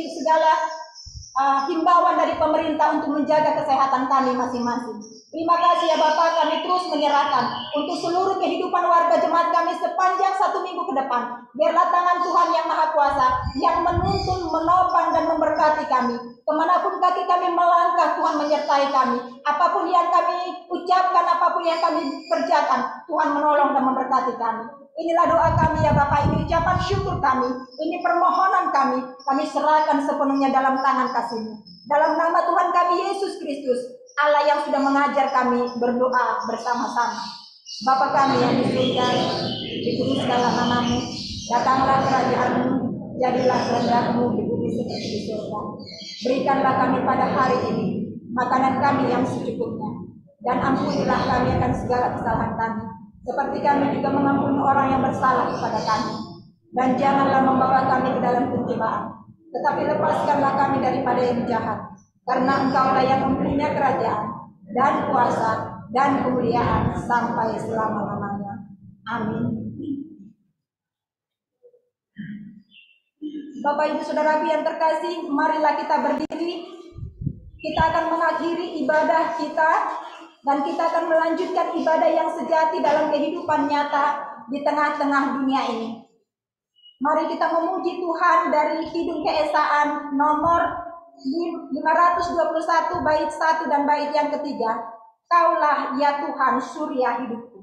segala himbauan dari pemerintah untuk menjaga kesehatan kami masing-masing. Terima kasih ya Bapak, kami terus menyerahkan untuk seluruh kehidupan warga jemaat kami sepanjang 1 minggu ke depan. Biarlah tangan Tuhan yang Maha Kuasa yang menuntun, menopang dan memberkati kami. Kemanapun kaki kami melangkah, Tuhan menyertai kami. Apapun yang kami ucapkan, apapun yang kami kerjakan, Tuhan menolong dan memberkati kami. Inilah doa kami ya Bapak, ini ucapan syukur kami, ini permohonan kami serahkan sepenuhnya dalam tangan kasih-Mu. Dalam nama Tuhan kami Yesus Kristus, Allah yang sudah mengajar kami berdoa bersama-sama. Bapa kami yang di surga, dikuduskanlah nama-Mu, datanglah kerajaan-Mu, jadilah kehendak-Mu di bumi seperti di surga. Berikanlah kami pada hari ini makanan kami yang secukupnya, dan ampunilah kami akan segala kesalahan kami, seperti kami juga mengampuni orang yang bersalah kepada kami. Dan janganlah membawa kami ke dalam pencobaan, tetapi lepaskanlah kami daripada yang jahat. Karena Engkaulah yang mempunyai kerajaan, dan kuasa, dan kemuliaan sampai selama-lamanya. Amin. Bapak Ibu Saudaraku yang terkasih, marilah kita berdiri. Kita akan mengakhiri ibadah kita, dan kita akan melanjutkan ibadah yang sejati dalam kehidupan nyata di tengah-tengah dunia ini. Mari kita memuji Tuhan dari Kidung Keesaan nomor 521 bait 1 dan bait yang ketiga. Kaulah ya Tuhan surya hidupku.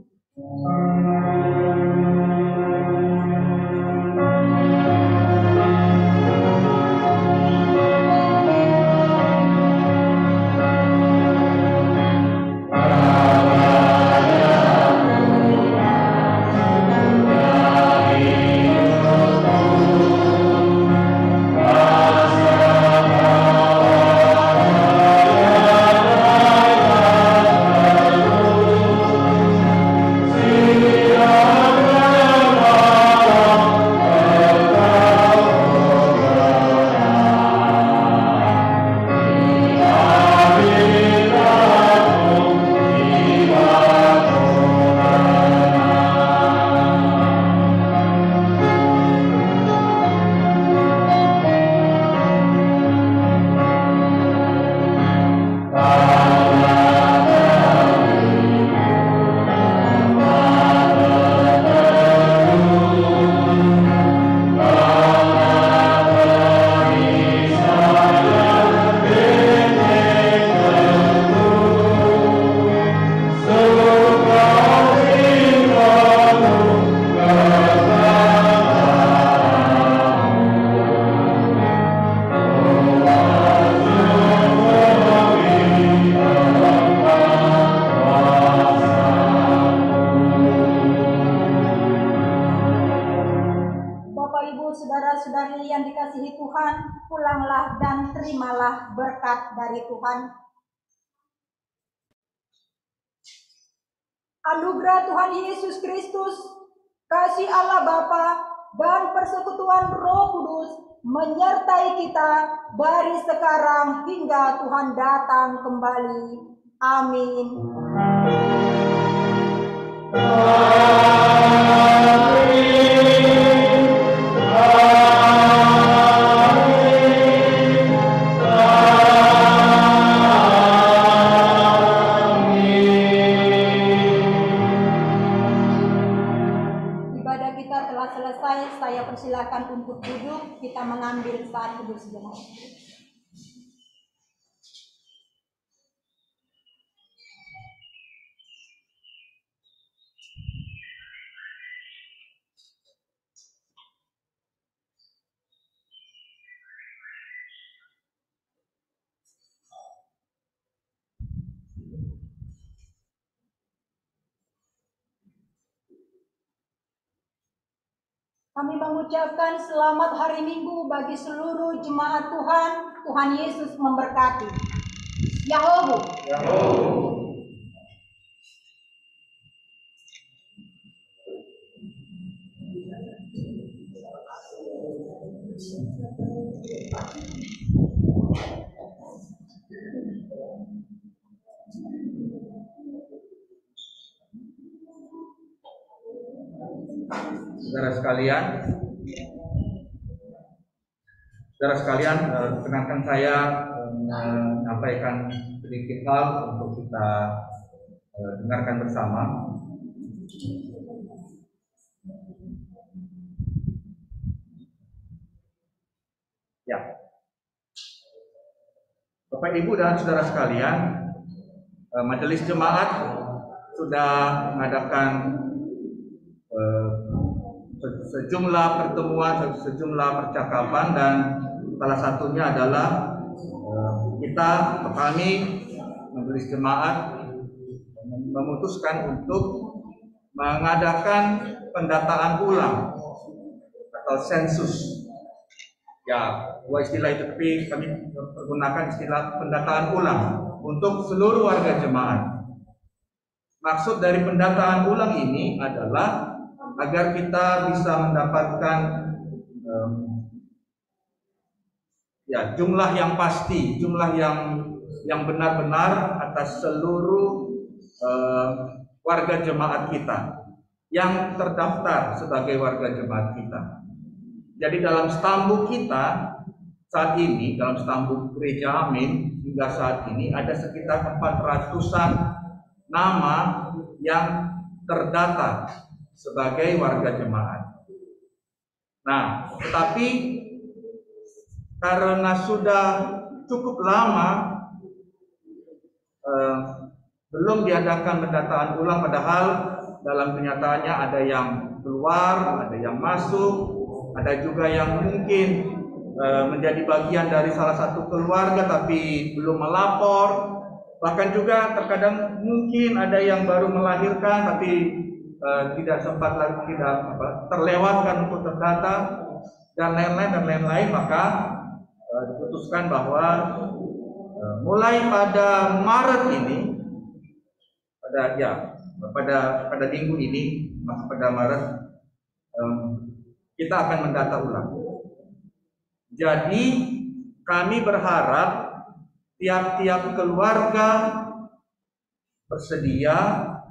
Saudara-saudari yang dikasihi Tuhan, pulanglah dan terimalah berkat dari Tuhan. Anugerah Tuhan Yesus Kristus, kasih Allah Bapa, dan persekutuan Roh Kudus menyertai kita dari sekarang hingga Tuhan datang kembali. Amin. Saya persilakan untuk duduk, kita mengambil saat teduh sejenak. Kami mengucapkan selamat hari Minggu bagi seluruh jemaat Tuhan. Tuhan Yesus memberkati. Yahobu. Saudara sekalian, perkenankan saya menyampaikan sedikit hal untuk kita dengarkan bersama. Ya, Bapak Ibu dan saudara sekalian, Majelis Jemaat sudah mengadakan sejumlah pertemuan, sejumlah percakapan, dan salah satunya adalah kami Majelis Jemaat memutuskan untuk mengadakan pendataan ulang atau sensus. Ya, dua istilah itu, tapi kami menggunakan istilah pendataan ulang untuk seluruh warga jemaat. Maksud dari pendataan ulang ini adalah agar kita bisa mendapatkan jumlah yang pasti, jumlah yang benar-benar atas seluruh warga jemaat kita yang terdaftar sebagai warga jemaat kita. Jadi dalam stambuk kita saat ini, dalam stambuk gereja Amin hingga saat ini ada sekitar 400-an nama yang terdata sebagai warga jemaat. Nah, tetapi karena sudah cukup lama belum diadakan pendataan ulang, padahal dalam kenyataannya ada yang keluar, ada yang masuk, ada juga yang mungkin menjadi bagian dari salah satu keluarga tapi belum melapor. Bahkan juga terkadang mungkin ada yang baru melahirkan tapi tidak sempat lagi, terlewatkan untuk terdata dan lain-lain. Maka diputuskan bahwa mulai pada Maret ini, pada minggu ini, pada Maret, kita akan mendata ulang. Jadi kami berharap tiap-tiap keluarga bersedia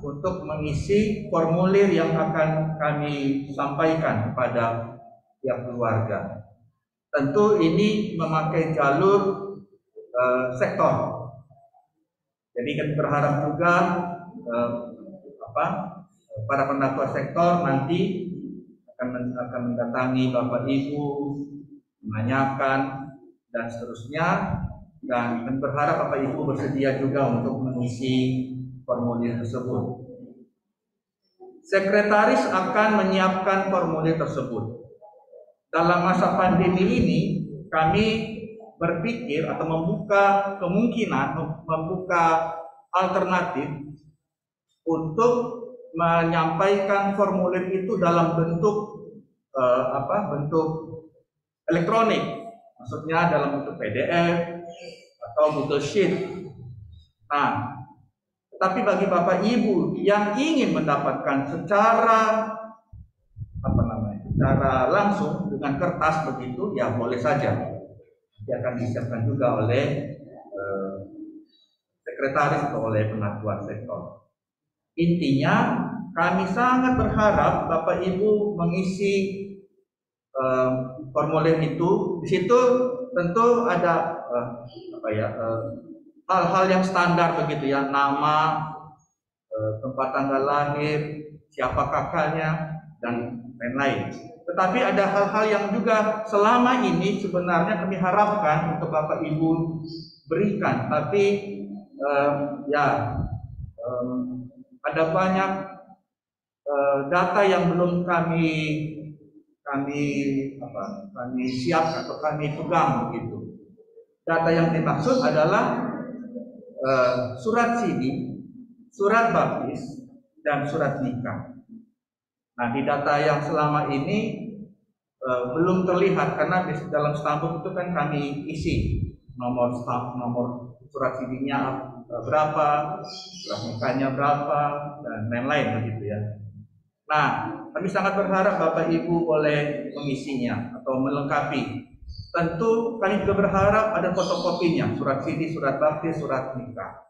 untuk mengisi formulir yang akan kami sampaikan kepada tiap keluarga. Tentu ini memakai jalur sektor. Jadi kami berharap juga para pendaftar sektor nanti akan mendatangi Bapak Ibu, menanyakan dan seterusnya, dan kami berharap Bapak Ibu bersedia juga untuk mengisi formulir tersebut. Sekretaris akan menyiapkan formulir tersebut. Dalam masa pandemi ini, kami berpikir atau membuka kemungkinan, membuka alternatif untuk menyampaikan formulir itu dalam bentuk bentuk elektronik, maksudnya dalam bentuk PDF atau Google Sheet. Nah, tetapi bagi Bapak Ibu yang ingin mendapatkan secara langsung dengan kertas begitu, ya boleh saja. Dia akan disiapkan juga oleh sekretaris atau oleh penatuan sektor. Intinya, kami sangat berharap Bapak Ibu mengisi formulir itu. Di situ tentu ada hal-hal yang standar begitu ya, nama, tempat tanggal lahir, siapa kakaknya, dan lain-lain. Tetapi ada hal-hal yang juga selama ini sebenarnya kami harapkan untuk Bapak Ibu berikan, tapi ada banyak data yang belum kami siapkan atau kami pegang begitu. Data yang dimaksud adalah surat sidi, surat baptis, dan surat nikah. Nah, di data yang selama ini belum terlihat karena dalam stambuk itu kan kami isi. nomor surat CD-nya berapa, surat nikahnya berapa, dan lain-lain begitu ya. Nah, kami sangat berharap Bapak Ibu boleh mengisinya atau melengkapi. Tentu kami juga berharap ada fotokopinya, surat CD, surat baptis, surat nikah.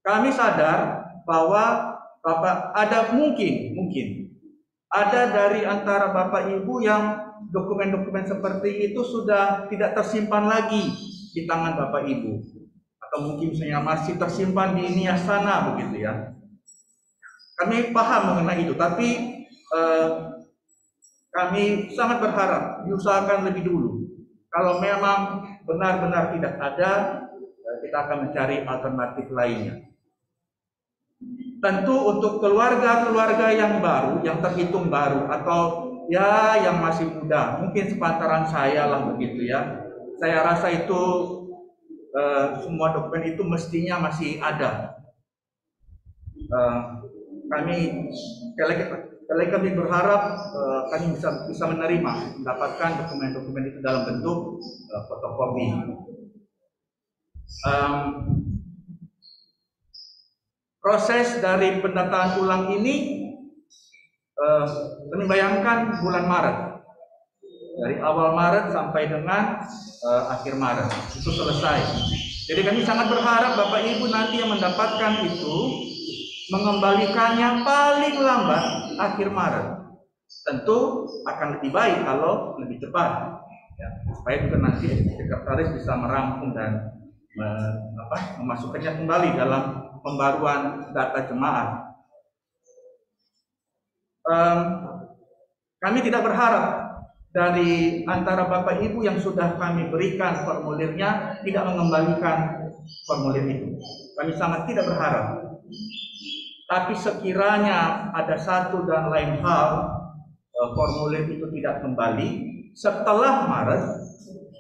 Kami sadar bahwa ada mungkin ada dari antara Bapak Ibu yang dokumen-dokumen seperti itu sudah tidak tersimpan lagi di tangan Bapak Ibu, atau mungkin misalnya masih tersimpan di nias sana begitu ya. Kami paham mengenai itu, tapi kami sangat berharap diusahakan lebih dulu. Kalau memang benar-benar tidak ada, kita akan mencari alternatif lainnya. Tentu untuk keluarga-keluarga yang baru, yang terhitung baru, atau ya yang masih muda, mungkin sepantaran saya lah begitu ya. Saya rasa itu semua dokumen itu mestinya masih ada. Kami berharap kami bisa mendapatkan dokumen-dokumen itu dalam bentuk fotokopi. Proses dari pendataan ulang ini kami bayangkan bulan Maret, dari awal Maret sampai dengan akhir Maret itu selesai. Jadi kami sangat berharap Bapak Ibu nanti yang mendapatkan itu mengembalikannya paling lambat akhir Maret. Tentu akan lebih baik kalau lebih cepat, ya, supaya juga nanti sekretaris bisa merampung dan memasukkannya kembali dalam pembaruan data jemaat. Kami tidak berharap dari antara Bapak Ibu yang sudah kami berikan formulirnya tidak mengembalikan formulir itu. Kami sangat tidak berharap. Tapi sekiranya ada satu dan lain hal formulir itu tidak kembali setelah Maret,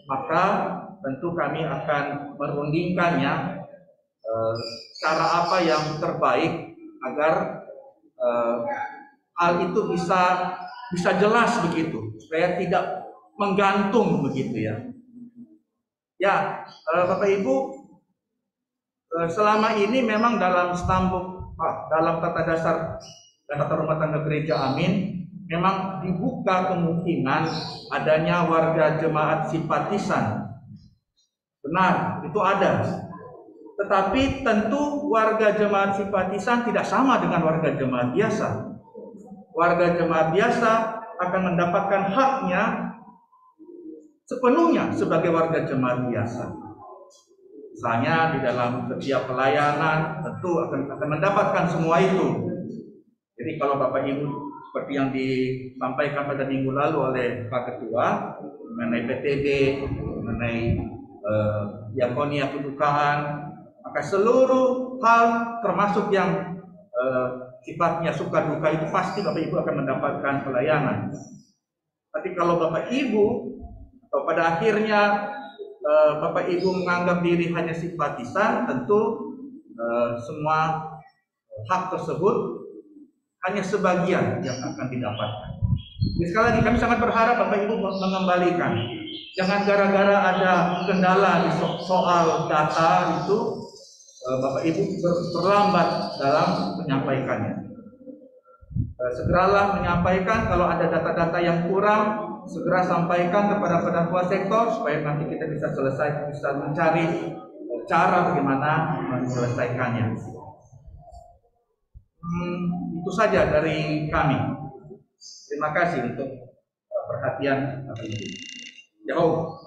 maka tentu kami akan merundingkannya cara apa yang terbaik agar hal itu bisa jelas begitu, supaya tidak menggantung begitu ya. Ya, Bapak Ibu, selama ini memang dalam dalam tata dasar dan tata rumah tangga gereja Amin memang dibuka kemungkinan adanya warga jemaat simpatisan. Benar, itu ada. Tetapi tentu warga jemaat simpatisan tidak sama dengan warga jemaat biasa. Warga jemaat biasa akan mendapatkan haknya sepenuhnya sebagai warga jemaat biasa. Misalnya di dalam setiap pelayanan tentu akan mendapatkan semua itu. Jadi kalau Bapak Ibu seperti yang disampaikan pada minggu lalu oleh Pak Ketua mengenai PTB, mengenai diakonia kedukaan, maka seluruh hal termasuk yang sifatnya suka duka itu pasti Bapak Ibu akan mendapatkan pelayanan. Tapi kalau Bapak Ibu atau pada akhirnya Bapak Ibu menganggap diri hanya simpatisan, tentu semua hak tersebut hanya sebagian yang akan didapatkan. Jadi sekali lagi kami sangat berharap Bapak Ibu mengembalikan. Jangan gara-gara ada kendala di soal data itu Bapak Ibu berlambat dalam menyampaikannya. Segeralah menyampaikan kalau ada data-data yang kurang, segera sampaikan kepada pendamping sektor supaya nanti kita bisa mencari cara bagaimana menyelesaikannya. Itu saja dari kami. Terima kasih untuk perhatian Bapak Ibu. Jauh.